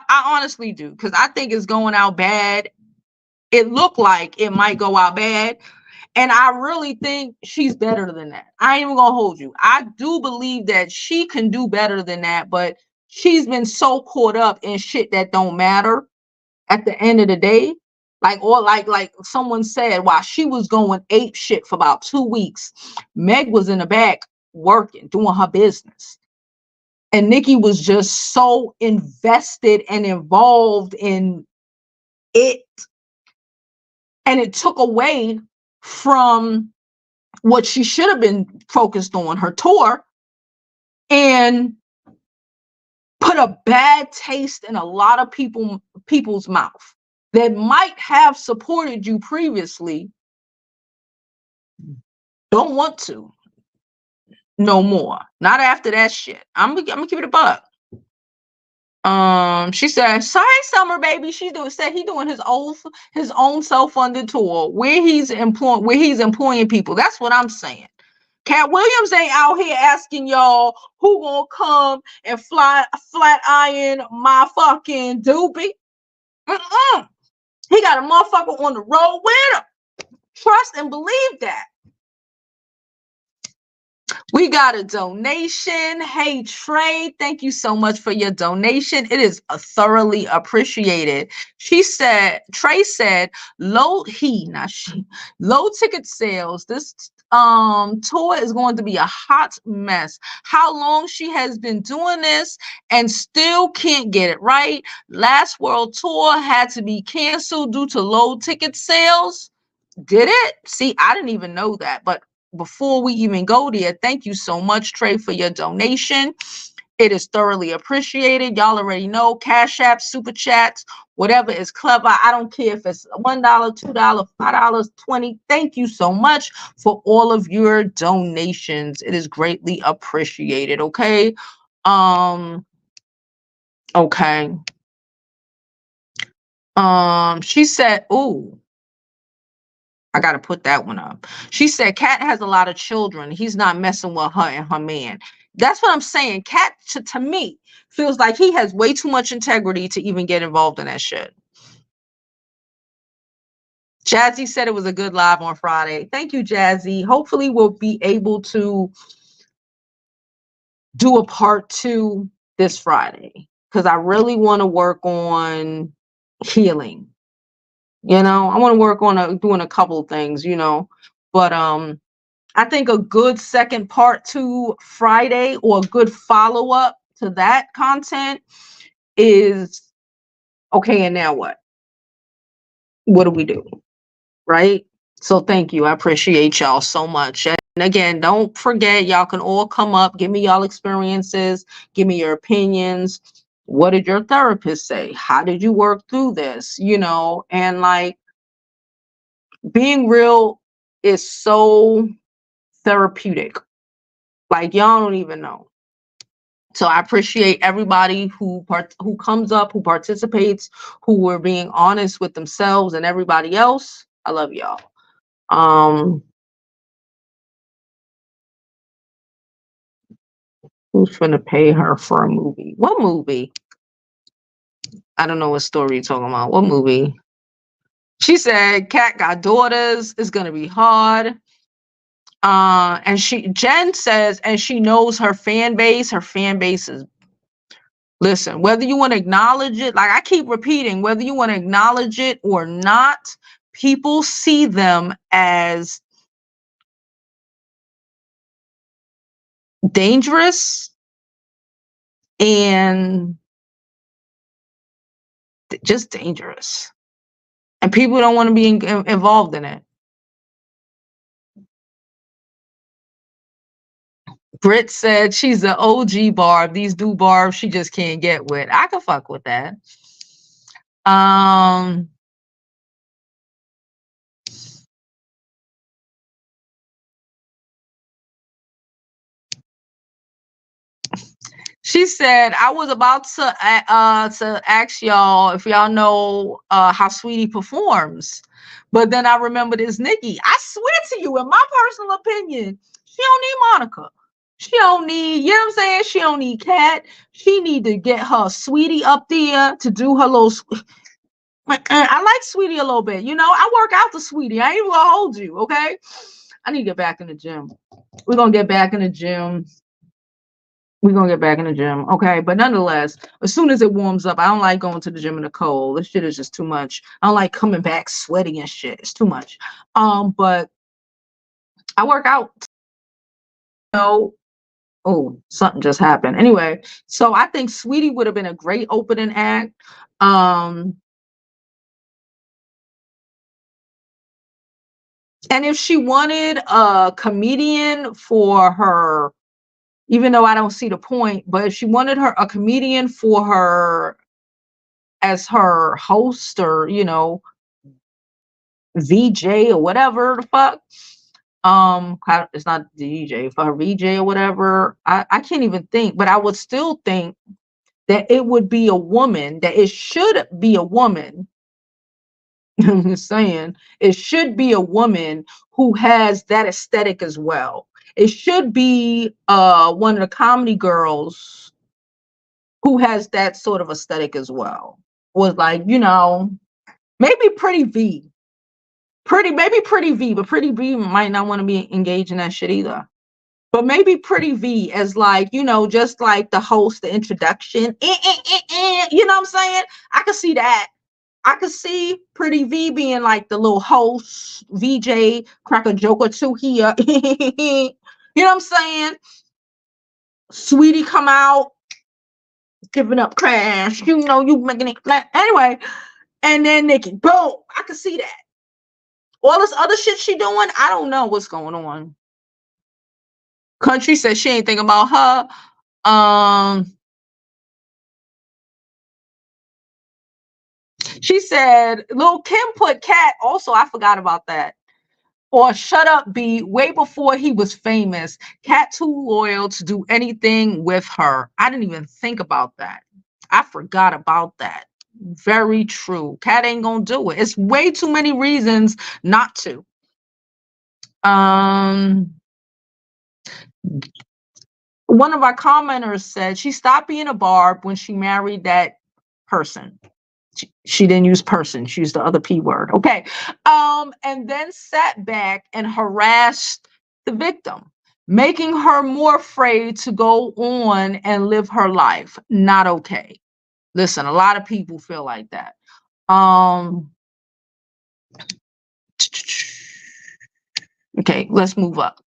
honestly do, because I think it's going out bad. It looked like it might go out bad. And I really think she's better than that. I ain't even gonna hold you. I do believe that she can do better than that, but she's been so caught up in shit that don't matter at the end of the day. Like someone said, while she was going ape shit for about 2 weeks, Meg was in the back working, doing her business. And Nicki was just so invested and involved in it. And it took away from what she should have been focused on, her tour, and put a bad taste in a lot of people's mouth that might have supported you previously. Don't want to no more. Not after that shit. I'm gonna keep it a buck. She said, sorry, Summer baby. She said he doing his own self-funded tour where he's employing people. That's what I'm saying. Katt Williams ain't out here asking y'all who gonna come and flat iron my fucking doobie. He got a motherfucker on the road with him. Trust and believe that. We got a donation. Hey, Trey, thank you so much for your donation. It is thoroughly appreciated. Trey said, low ticket sales. This tour is going to be a hot mess. How long she has been doing this and still can't get it right. Last world tour had to be canceled due to low ticket sales. Did it? See, I didn't even know that, but before we even go there, thank you so much, Trey, for your donation. It is thoroughly appreciated. Y'all already know, Cash App, Super Chats, whatever is clever. I don't care if it's $1, $2, $5, $20. Thank you so much for all of your donations. It is greatly appreciated. Okay. Okay. She said, ooh, I got to put that one up. She said, Katt has a lot of children. He's not messing with her and her man. That's what I'm saying. Katt, to me, feels like he has way too much integrity to even get involved in that shit. Jazzy said it was a good live on Friday. Thank you, Jazzy. Hopefully we'll be able to do a part 2 this Friday, because I really want to work on healing. You know, I want to work on doing a couple things, you know, but I think a good second part to Friday, or a good follow-up to that content, is okay, and now what? What do we do? Right? So thank you. I appreciate y'all so much. And again, don't forget, y'all can all come up, give me y'all experiences, give me your opinions. What did your therapist say? How did you work through this? You know, and like, being real is so therapeutic. Like, y'all don't even know. So I appreciate everybody who comes up, who participates, who are being honest with themselves and everybody else. I love y'all. Who's gonna pay her for a movie? What movie? I don't know what story you're talking about. What movie? She said Katt got daughters. It's gonna be hard. And Jen says, and she knows her fan base. Her fan base is Listen, whether you want to acknowledge it, like I keep repeating, whether you want to acknowledge it or not, people see them as dangerous and just dangerous. And people don't want to be involved in it. Britt said she's the OG Barb. These new Barbs she just can't get with. I can fuck with that. She said, I was about to ask y'all if y'all know how Sweetie performs. But then I remembered it's Nicki. I swear to you, in my personal opinion, she don't need Monica. She don't need, you know what I'm saying? She don't need Katt. She need to get her Sweetie up there to do her little. I like Sweetie a little bit. You know, I work out the Sweetie. I ain't even gonna hold you, okay? I need to get back in the gym. We're gonna get back in the gym. We're gonna get back in the gym, okay? But nonetheless, as soon as it warms up, I don't like going to the gym in the cold. This shit is just too much. I don't like coming back sweaty and shit. It's too much. But I work out. So, oh, something just happened. Anyway, so I think Sweetie would have been a great opening act. And if she wanted a comedian for her, even though I don't see the point, but if she wanted a comedian for her as her host or, you know, VJ or whatever the fuck, it's not DJ, for her VJ or whatever, I can't even think, but I would still think that it would be a woman, that it should be a woman. I'm just saying, it should be a woman who has that aesthetic as well. It should be one of the comedy girls who has that sort of aesthetic as well. Was like, you know, maybe Pretty V. Maybe Pretty V, but Pretty V might not want to be engaged in that shit either. But maybe Pretty V as like, you know, just like the host, the introduction. You know what I'm saying? I could see that. I could see Pretty V being like the little host, VJ, crack a joke or two here. You know what I'm saying? Sweetie come out, giving up crash. You know, you making it flat. Anyway, and then Nicki, boom. I could see that. All this other shit she doing, I don't know what's going on. Country says she ain't thinking about her. She said, Lil' Kim put Katt, also, I forgot about that. Or Shut Up B, way before he was famous. Katt too loyal to do anything with her. I didn't even think about that. I forgot about that. Very true. Katt ain't gonna do it. It's way too many reasons not to. One of our commenters said she stopped being a Barb when she married that person. She didn't use person, she used the other P word. Okay. And then sat back and harassed the victim, making her more afraid to go on and live her life. Not okay. Listen, a lot of people feel like that. Okay, let's move up.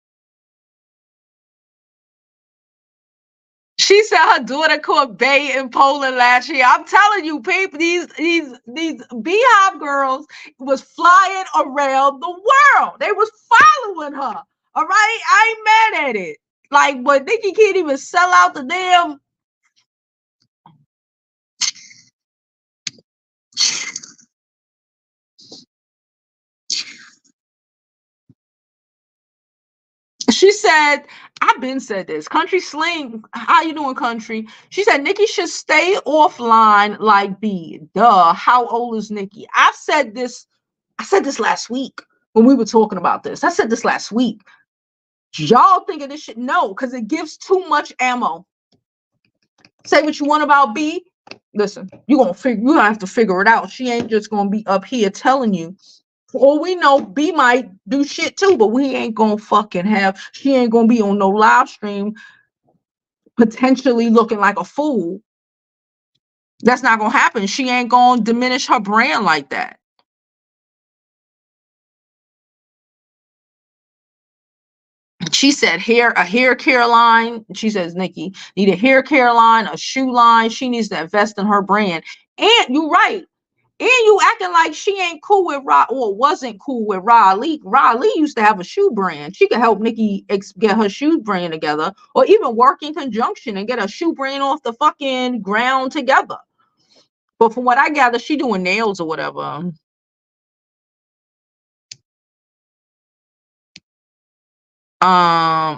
She said her daughter caught Bay in Poland last year. I'm telling you, people, these Beehive girls was flying around the world. They was following her. All right, I ain't mad at it. Like, but Nicki can't even sell out the damn. She said, I've been said this. Country Sling, how you doing, Country? She said Nicki should stay offline like B. Duh. How old is Nicki? I said this last week when we were talking about this. I said this last week. Y'all thinking this shit? No, because it gives too much ammo. Say what you want about B. Listen, you gonna have to figure it out. She ain't just gonna be up here telling you. For all we know, B might do shit too, but we ain't gonna fucking she ain't gonna be on no live stream potentially looking like a fool That's not gonna happen. She ain't gonna diminish her brand like that. She said a hair care line. She says Nicki need a hair care line, a shoe line. She needs to invest in her brand. And you're right. And you acting like she ain't cool with Ra or wasn't cool with Riley. Riley used to have a shoe brand. She could help Nicki get her shoe brand together, or even work in conjunction and get a shoe brand off the fucking ground together. But from what I gather, she doing nails or whatever.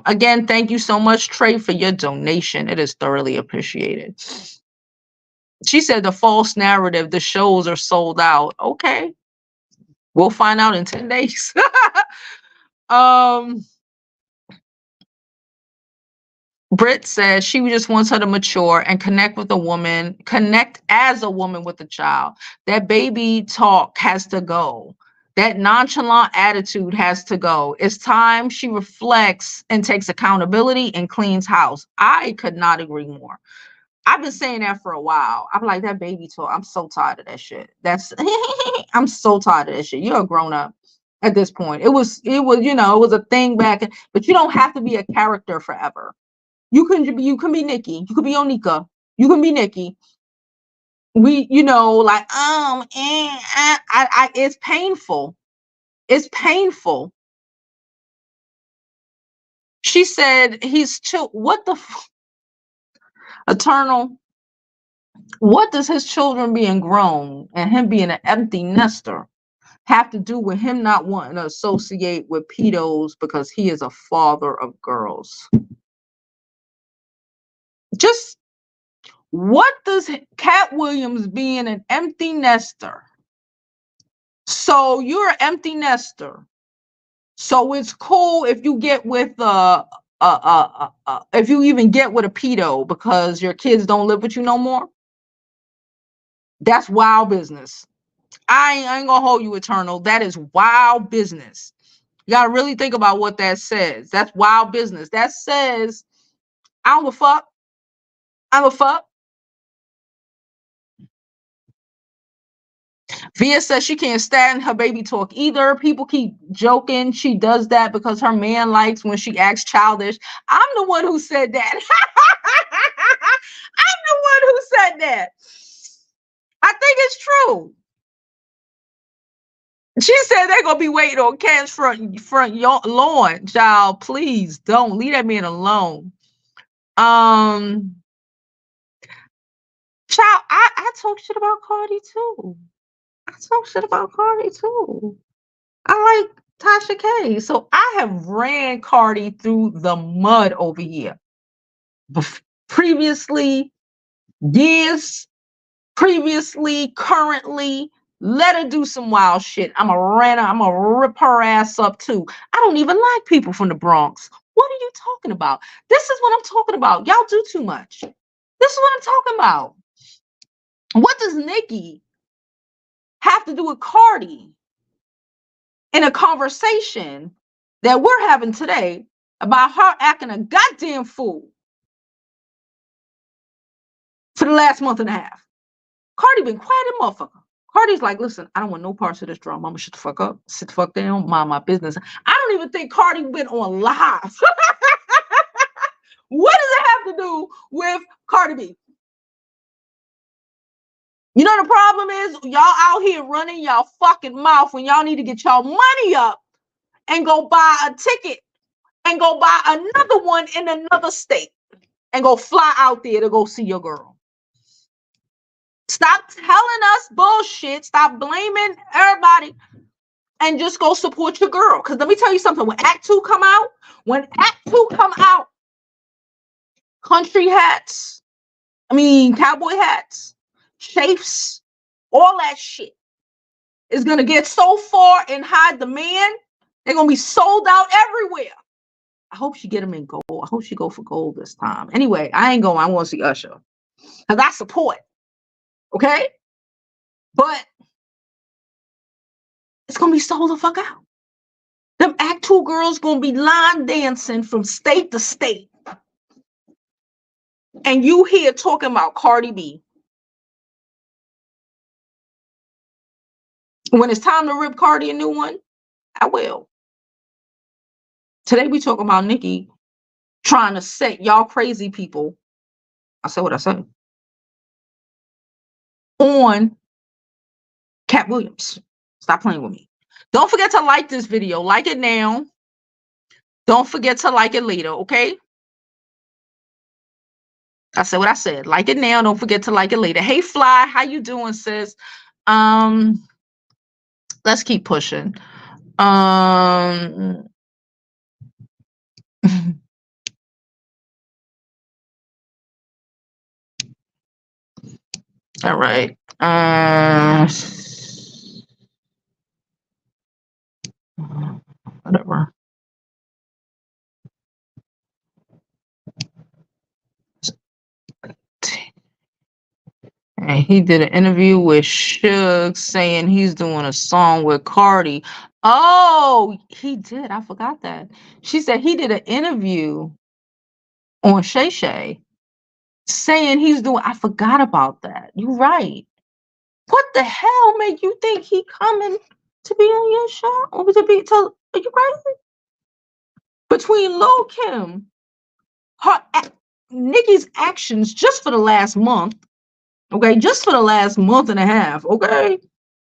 Again, thank you so much, Trey, for your donation. It is thoroughly appreciated. She said the false narrative, the shows are sold out. Okay. We'll find out in 10 days. Britt says she just wants her to mature and connect with a woman, connect as a woman with a child. That baby talk has to go. That nonchalant attitude has to go. It's time she reflects and takes accountability and cleans house. I could not agree more. I've been saying that for a while. I'm like, that baby talk. I'm so tired of that shit. I'm so tired of that shit. You're a grown up at this point. It was, it was a thing back, but you don't have to be a character forever. You can be Nicki. You could be Onika. You can be Nicki. Like, it's painful. It's painful. She said he's chill. What the Eternal? What does his children being grown and him being an empty nester have to do with him not wanting to associate with pedos because he is a father of girls? Just what does Katt Williams being an empty nester? So you're an empty nester. So it's cool if you get with if you even get with a pedo because your kids don't live with you no more. That's wild business. I ain't gonna hold you, Eternal. That is wild business. You gotta really think about what that says. That's wild business. That says, I don't give a fuck. I'm a fuck. Via says she can't stand her baby talk either. People keep joking she does that because her man likes when she acts childish. I'm the one who said that. I'm the one who said that. I think it's true. She said they're gonna be waiting on Cat's front lawn. Child, please don't leave that man alone. Child, I talk shit about Cardi too. I talk shit about Cardi too. I like Tasha K. So I have ran Cardi through the mud over here. Previously, years, previously, currently. Let her do some wild shit. I'm gonna rip her ass up too. I don't even like people from the Bronx. What are you talking about? This is what I'm talking about. Y'all do too much. This is what I'm talking about. What does Nicki have to do with Cardi in a conversation that we're having today about her acting a goddamn fool for the last month and a half? Cardi been quiet as motherfucker. Cardi's like, listen, I don't want no parts of this drama. I'm gonna shut the fuck up, sit the fuck down, mind my business. I don't even think Cardi went on live. What does it have to do with Cardi B? You know the problem is y'all out here running y'all fucking mouth when y'all need to get y'all money up and go buy a ticket and go buy another one in another state and go fly out there to go see your girl. Stop telling us bullshit. Stop blaming everybody and just go support your girl. Because let me tell you something. When Act 2 come out, country hats, cowboy hats, chafes, all that shit is going to get so far in high demand, they're going to be sold out everywhere. I hope she get them in gold. I hope she go for gold this time. Anyway, I ain't going. I want to see Usher. Because I support. Okay? But it's going to be sold the fuck out. Them Act 2 girls going to be line dancing from state to state. And you here talking about Cardi B. When it's time to rip Cardi a new one, I will. Today we talking about Nicki trying to set y'all crazy people. I said what I said. On Katt Williams. Stop playing with me. Don't forget to like this video. Like it now. Don't forget to like it later, okay? I said what I said. Like it now. Don't forget to like it later. Hey, Fly. How you doing, sis? Let's keep pushing. All right. Whatever. And he did an interview with Suge saying he's doing a song with Cardi. Oh, he did. I forgot that. She said he did an interview on Shay Shay saying he's doing. I forgot about that. You're right. What the hell made you think he coming to be on your show? Or to be to? Are you crazy? Between Lil Kim, Nicki's actions just for the last month. Okay, just for the last month and a half, okay?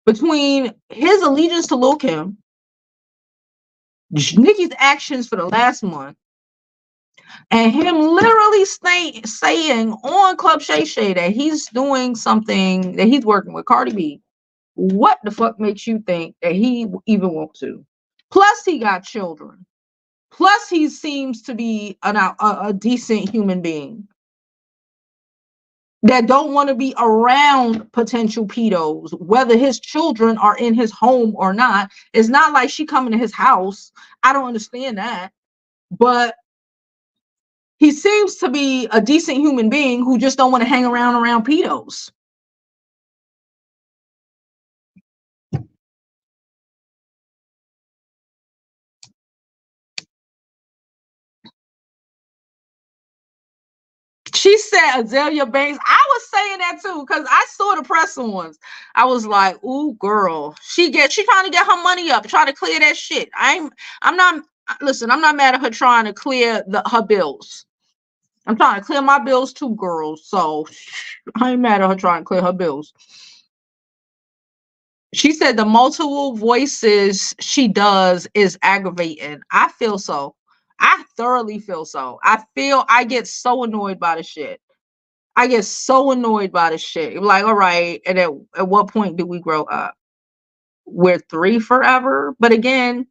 Between his allegiance to Lil Kim, Nicki's actions for the last month, and him literally saying on Club Shay Shay that he's doing something, that he's working with Cardi B, what the fuck makes you think that he even wants to? Plus, he got children. Plus, he seems to be a decent human being that don't want to be around potential pedos, whether his children are in his home or not. It's not like she coming to his house. I don't understand that. But he seems to be a decent human being who just don't want to hang around pedos. She said Azalea Banks. I was saying that too, because I saw the press ones. I was like, ooh, girl. She trying to get her money up, trying to clear that shit. I'm not listen, I'm not mad at her trying to clear her bills. I'm trying to clear my bills too, girls. So I ain't mad at her trying to clear her bills. She said the multiple voices she does is aggravating. I feel so. I thoroughly feel so. I get so annoyed by the shit. I get so annoyed by the shit. Like, all right, and at what point do we grow up? We're 3 forever. But again,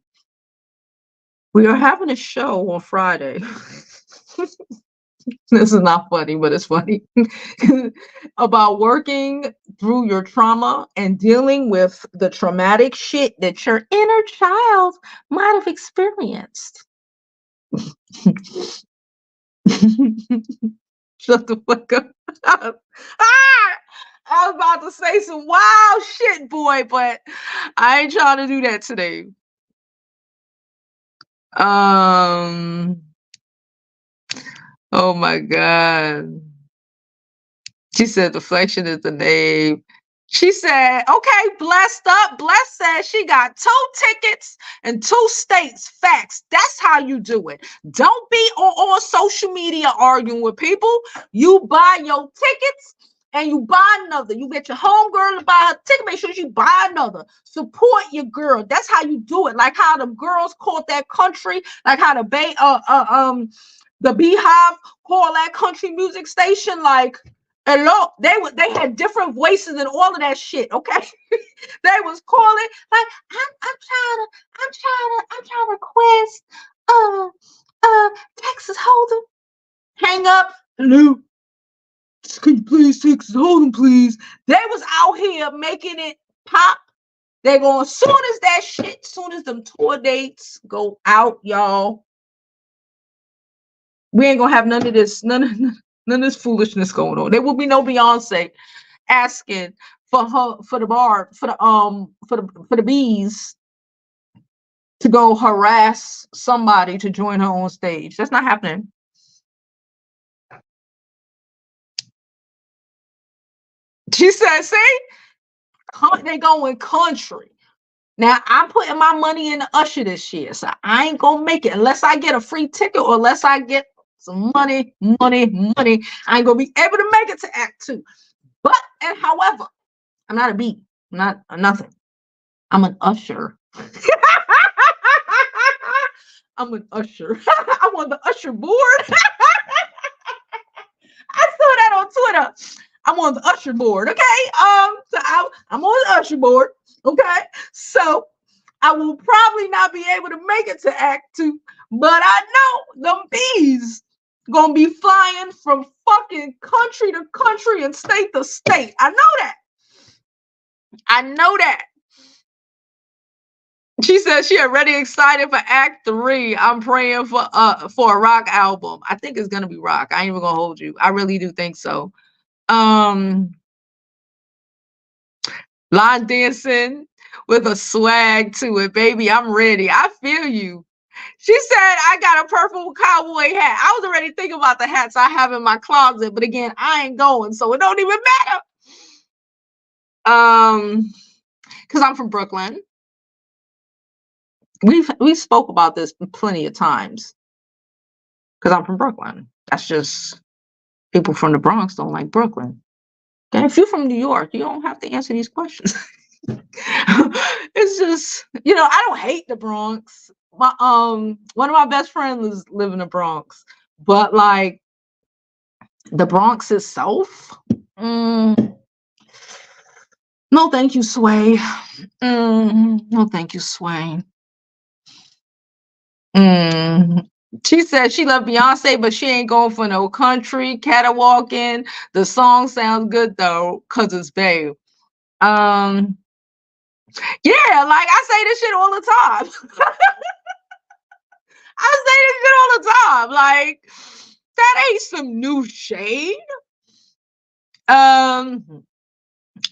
we are having a show on Friday. This is not funny, but it's funny. About working through your trauma and dealing with the traumatic shit that your inner child might have experienced. Shut the fuck up. I was about to say some wild shit, boy, but I ain't trying to do that today. Oh my God. She said deflection is the name. She said, okay, blessed up. Blessed said she got 2 tickets in 2 states. Facts. That's how you do it. Don't be on social media arguing with people. You buy your tickets and you buy another. You get your homegirl to buy a ticket. Make sure you buy another. Support your girl. That's how you do it. Like how the girls called that country. Like how the Beehive called that country music station. Like, hello, they had different voices and all of that shit. Okay, they was calling like I'm trying to request Texas Hold'em. Hang up, Lou. Can you please Texas Hold'em, please? They was out here making it pop. They going soon as them tour dates go out, y'all. We ain't gonna have none of this foolishness going on. There will be no Beyonce asking for the bees to go harass somebody to join her on stage. That's not happening. She said, see, they going country. Now I'm putting my money in the Usher this year, so I ain't gonna make it unless I get a free ticket or unless I get some money. I ain't gonna be able to make it to Act Two. But and however, I'm not a B. I'm not a nothing. I'm an usher. I'm an usher. I'm on the usher board. I saw that on Twitter. I'm on the usher board. Okay. I'm on the usher board. Okay. So I will probably not be able to make it to Act Two, but I know them bees gonna be flying from fucking country to country and state to state. I know that. I know that. She said she already excited for Act 3. I'm praying for a rock album. I think it's gonna be rock. I ain't even gonna hold you. I really do think so. Line dancing with a swag to it, baby. I'm ready. I feel you. She said I got a purple cowboy hat. I was already thinking about the hats I have in my closet, but again, I ain't going, so it don't even matter. Because I'm from Brooklyn. We spoke about this plenty of times. Because I'm from Brooklyn. That's just people from the Bronx don't like Brooklyn. Okay, if you're from New York, you don't have to answer these questions. It's just, I don't hate the Bronx. My one of my best friends live in the Bronx, but like the Bronx itself, no, thank you, Sway. No, thank you, Sway. She said she loved Beyonce, but she ain't going for no country caterwalking. The song sounds good though, cause it's babe. Yeah, like I say this shit all the time. I say this shit all the time. Like that ain't some new shade.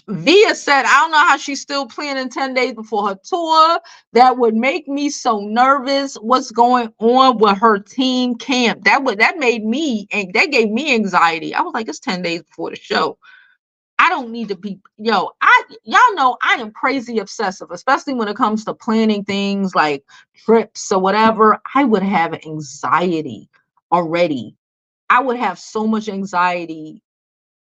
Via said, I don't know how she's still planning 10 days before her tour. That would make me so nervous. What's going on with her team camp? That made me, and that gave me anxiety. I was like, it's 10 days before the show. I don't need to be, y'all know I am crazy obsessive, especially when it comes to planning things like trips or whatever. I would have anxiety already. I would have so much anxiety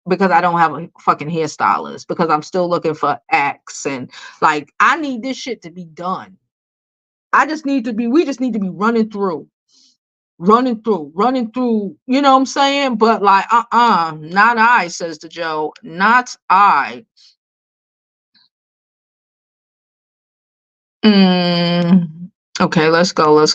because I don't have a fucking hairstylist, because I'm still looking for acts, and like I need this shit to be done. We just need to be running through, you know what I'm saying? But like, not I, says the Joe, not I. Okay, let's go.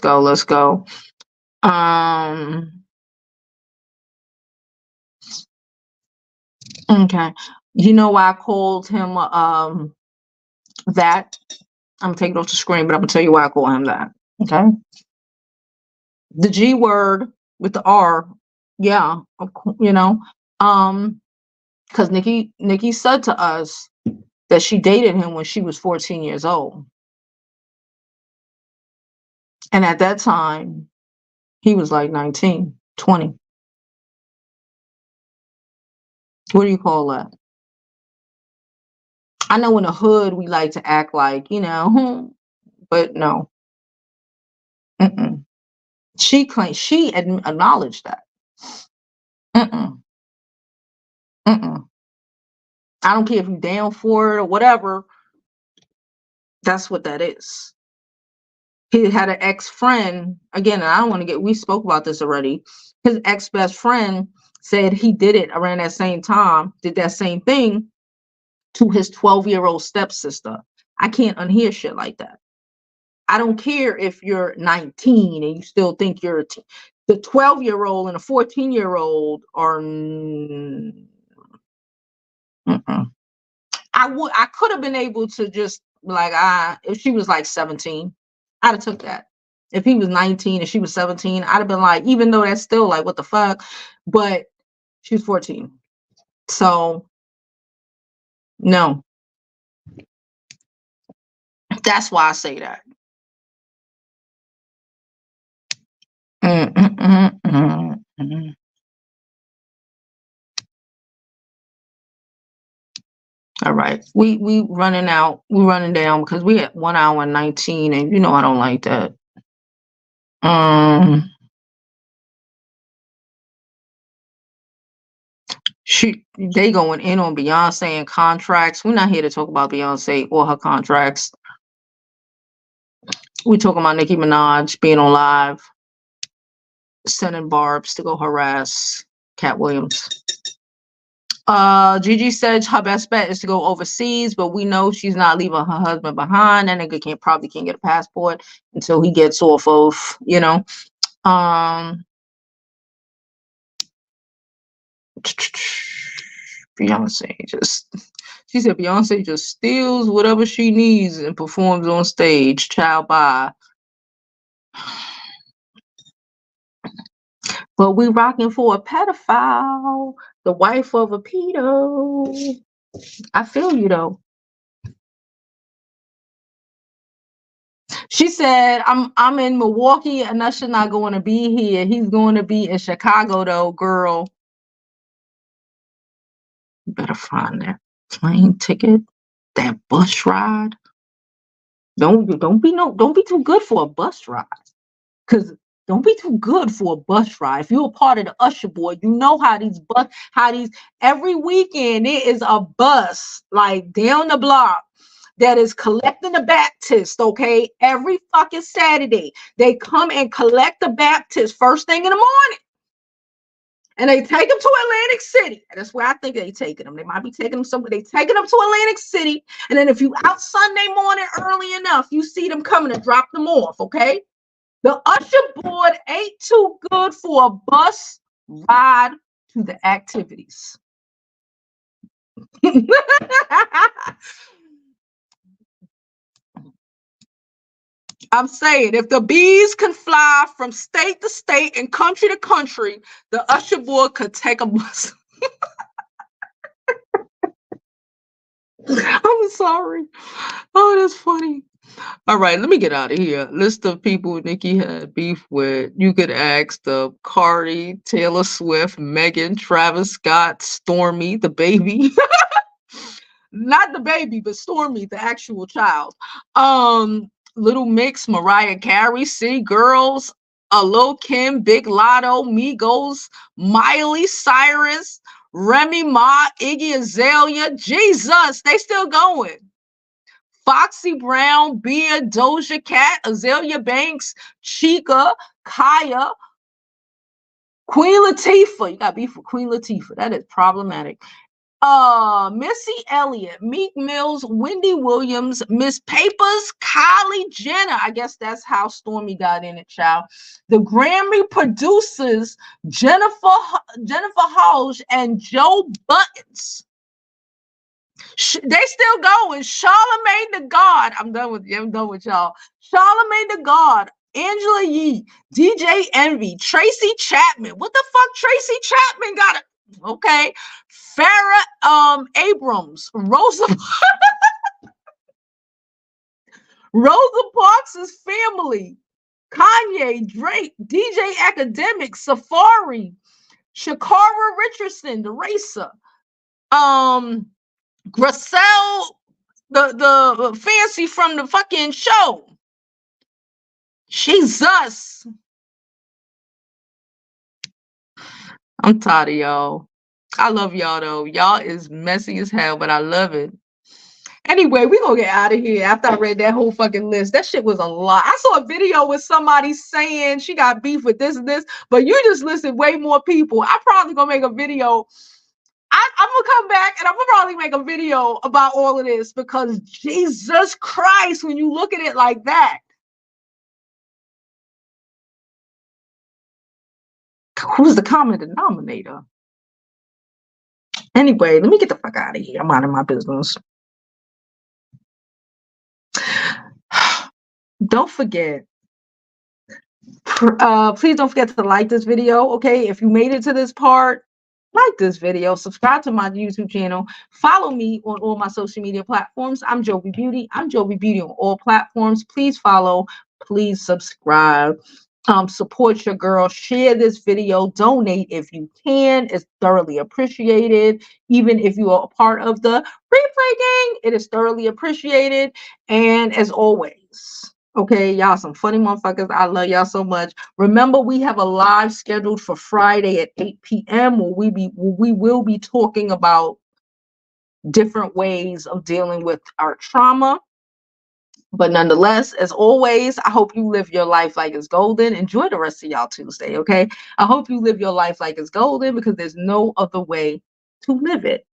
Okay. You know why I called him that? I'm gonna take it off the screen, but I'm gonna tell you why I call him that. Okay. The G word with the R, yeah, because Nicki said to us that she dated him when she was 14 years old. And at that time, he was like 19, 20. What do you call that? I know in the hood we like to act like, but no. She claimed, she acknowledged that. I don't care if you're down for it or whatever. That's what that is. He had an ex-friend, again, and I don't want to we spoke about this already. His ex-best friend said he did it around that same time, did that same thing to his 12-year-old stepsister. I can't unhear shit like that. I don't care if you're 19 and you still think you're the 12-year-old and a 14-year-old are. I could have been able to just like, if she was like 17, I'd have took that. If he was 19 and she was 17, I'd have been like, even though that's still like, what the fuck, but she was 14. So no, that's why I say that. All right. We running out. We running down because we at 1 hour and 19, and you know I don't like that. They going in on Beyonce and contracts. We're not here to talk about Beyonce or her contracts. We talking about Nicki Minaj being on live, sending Barbz to go harass Katt Williams. Gigi said her best bet is to go overseas, but we know she's not leaving her husband behind. That nigga probably can't get a passport until he gets off of, you know. Beyonce she said Beyonce just steals whatever she needs and performs on stage. Child, bye. But we rocking for a pedophile, the wife of a pedo. I feel you though. She said, I'm in Milwaukee and Usher not going to be here. He's going to be in Chicago though, girl. You better find that plane ticket, that bus ride. Don't be too good for a bus ride. Cause don't be too good for a bus ride. If you're a part of the Usher board, you know how these every weekend there is a bus like down the block that is collecting the Baptist, okay? Every fucking Saturday, they come and collect the Baptist first thing in the morning. And they take them to Atlantic City. That's where I think they taking them. They might be taking them somewhere. They taking them to Atlantic City. And then if you out Sunday morning early enough, you see them coming to drop them off, okay? The Usher board ain't too good for a bus ride to the activities. I'm saying if the bees can fly from state to state and country to country, the Usher board could take a bus. I'm sorry. Oh, that's funny. All right, let me get out of here. List of people Nicki had beef with. You could ask the Cardi, Taylor Swift, Megan, Travis Scott, Stormy, the baby. Not the baby, but Stormy, the actual child. Little Mix, Mariah Carey, City Girls, Lil Kim, Big Lotto, Migos, Miley Cyrus, Remy Ma, Iggy Azalea. Jesus, they still going. Foxy Brown, Bia, Doja Cat, Azalea Banks, Chica, Kaya, Queen Latifah. You got beef for Queen Latifah. That is problematic. Missy Elliott, Meek Mills, Wendy Williams, Miss Papers, Kylie Jenner. I guess that's how Stormy got in it, child. The Grammy producers, Jennifer Hodge and Joe Buttons. They still going. Charlamagne the God. I'm done with y'all. Charlamagne the God, Angela Yee, DJ Envy, Tracy Chapman. What the fuck Tracy Chapman got? Okay. Farrah Abrams, Rosa Parks' Family, Kanye, Drake, DJ Academic, Safari, Shakara Richardson, the racer, Gracel, the fancy from the fucking show. Jesus. I'm tired of y'all. I love y'all though. Y'all is messy as hell, but I love it. Anyway, we gonna get out of here after I read that whole fucking list. That shit was a lot. I saw a video with somebody saying she got beef with this and this, but you just listed way more people. I'm probably gonna make a video. I'm gonna come back and I'm gonna probably make a video about all of this because Jesus Christ, when you look at it like that. Who's the common denominator? Anyway, let me get the fuck out of here. I'm out of my business. Don't forget. Please don't forget to like this video. Okay, if you made it to this part, like this video, subscribe to my YouTube channel, follow me on all my social media platforms. I'm Jovi Beauty. I'm Jovi Beauty on all platforms. Please follow, please subscribe. Support your girl, share this video, donate if you can. It's thoroughly appreciated. Even if you are a part of the replay gang, it is thoroughly appreciated. And as always, okay, y'all some funny motherfuckers. I love y'all so much. Remember, we have a live scheduled for Friday at 8 p.m. where we will be talking about different ways of dealing with our trauma. But nonetheless, as always, I hope you live your life like it's golden. Enjoy the rest of y'all Tuesday, okay? I hope you live your life like it's golden because there's no other way to live it.